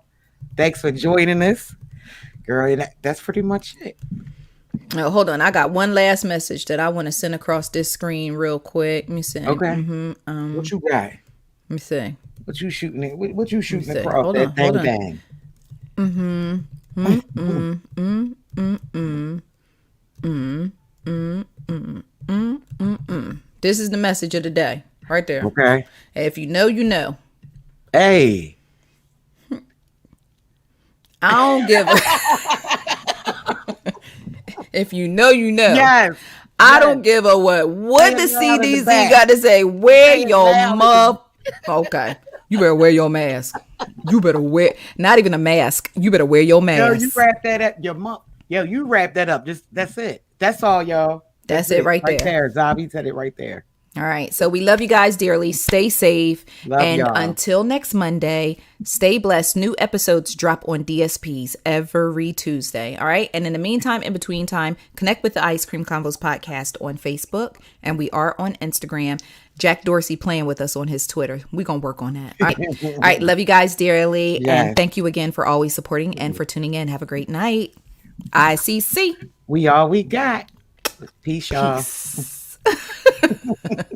Thanks for joining us. Girl, that's pretty much it. Oh, hold on. I got one last message that I want to send across this screen real quick. Let me see. Okay. What you got? Let me see. What you shooting at? What you shooting across? Hold on. Bang. This is the message of the day right there. Okay. If you know, you know. Hey. I don't give a if you know, you know. Yes. I don't give a what the CDC got to say. Wear your okay. You better wear your mask. You better wear, not even a mask. You better wear your mask. Yo, you wrap that up. You wrap that up. That's it. That's all, y'all. That's it right there. Zabi said it right there. All right. So we love you guys dearly. Stay safe. And until next Monday, stay blessed. New episodes drop on DSPs every Tuesday. All right. And in the meantime, in between time, connect with the Ice Cream Convos Podcast on Facebook. And we are on Instagram. Jack Dorsey playing with us on his Twitter. We're going to work on that. All right. All right. Love you guys dearly. Yes. And thank you again for always supporting and for tuning in. Have a great night. ICC. We all we got. Peace, y'all. Peace.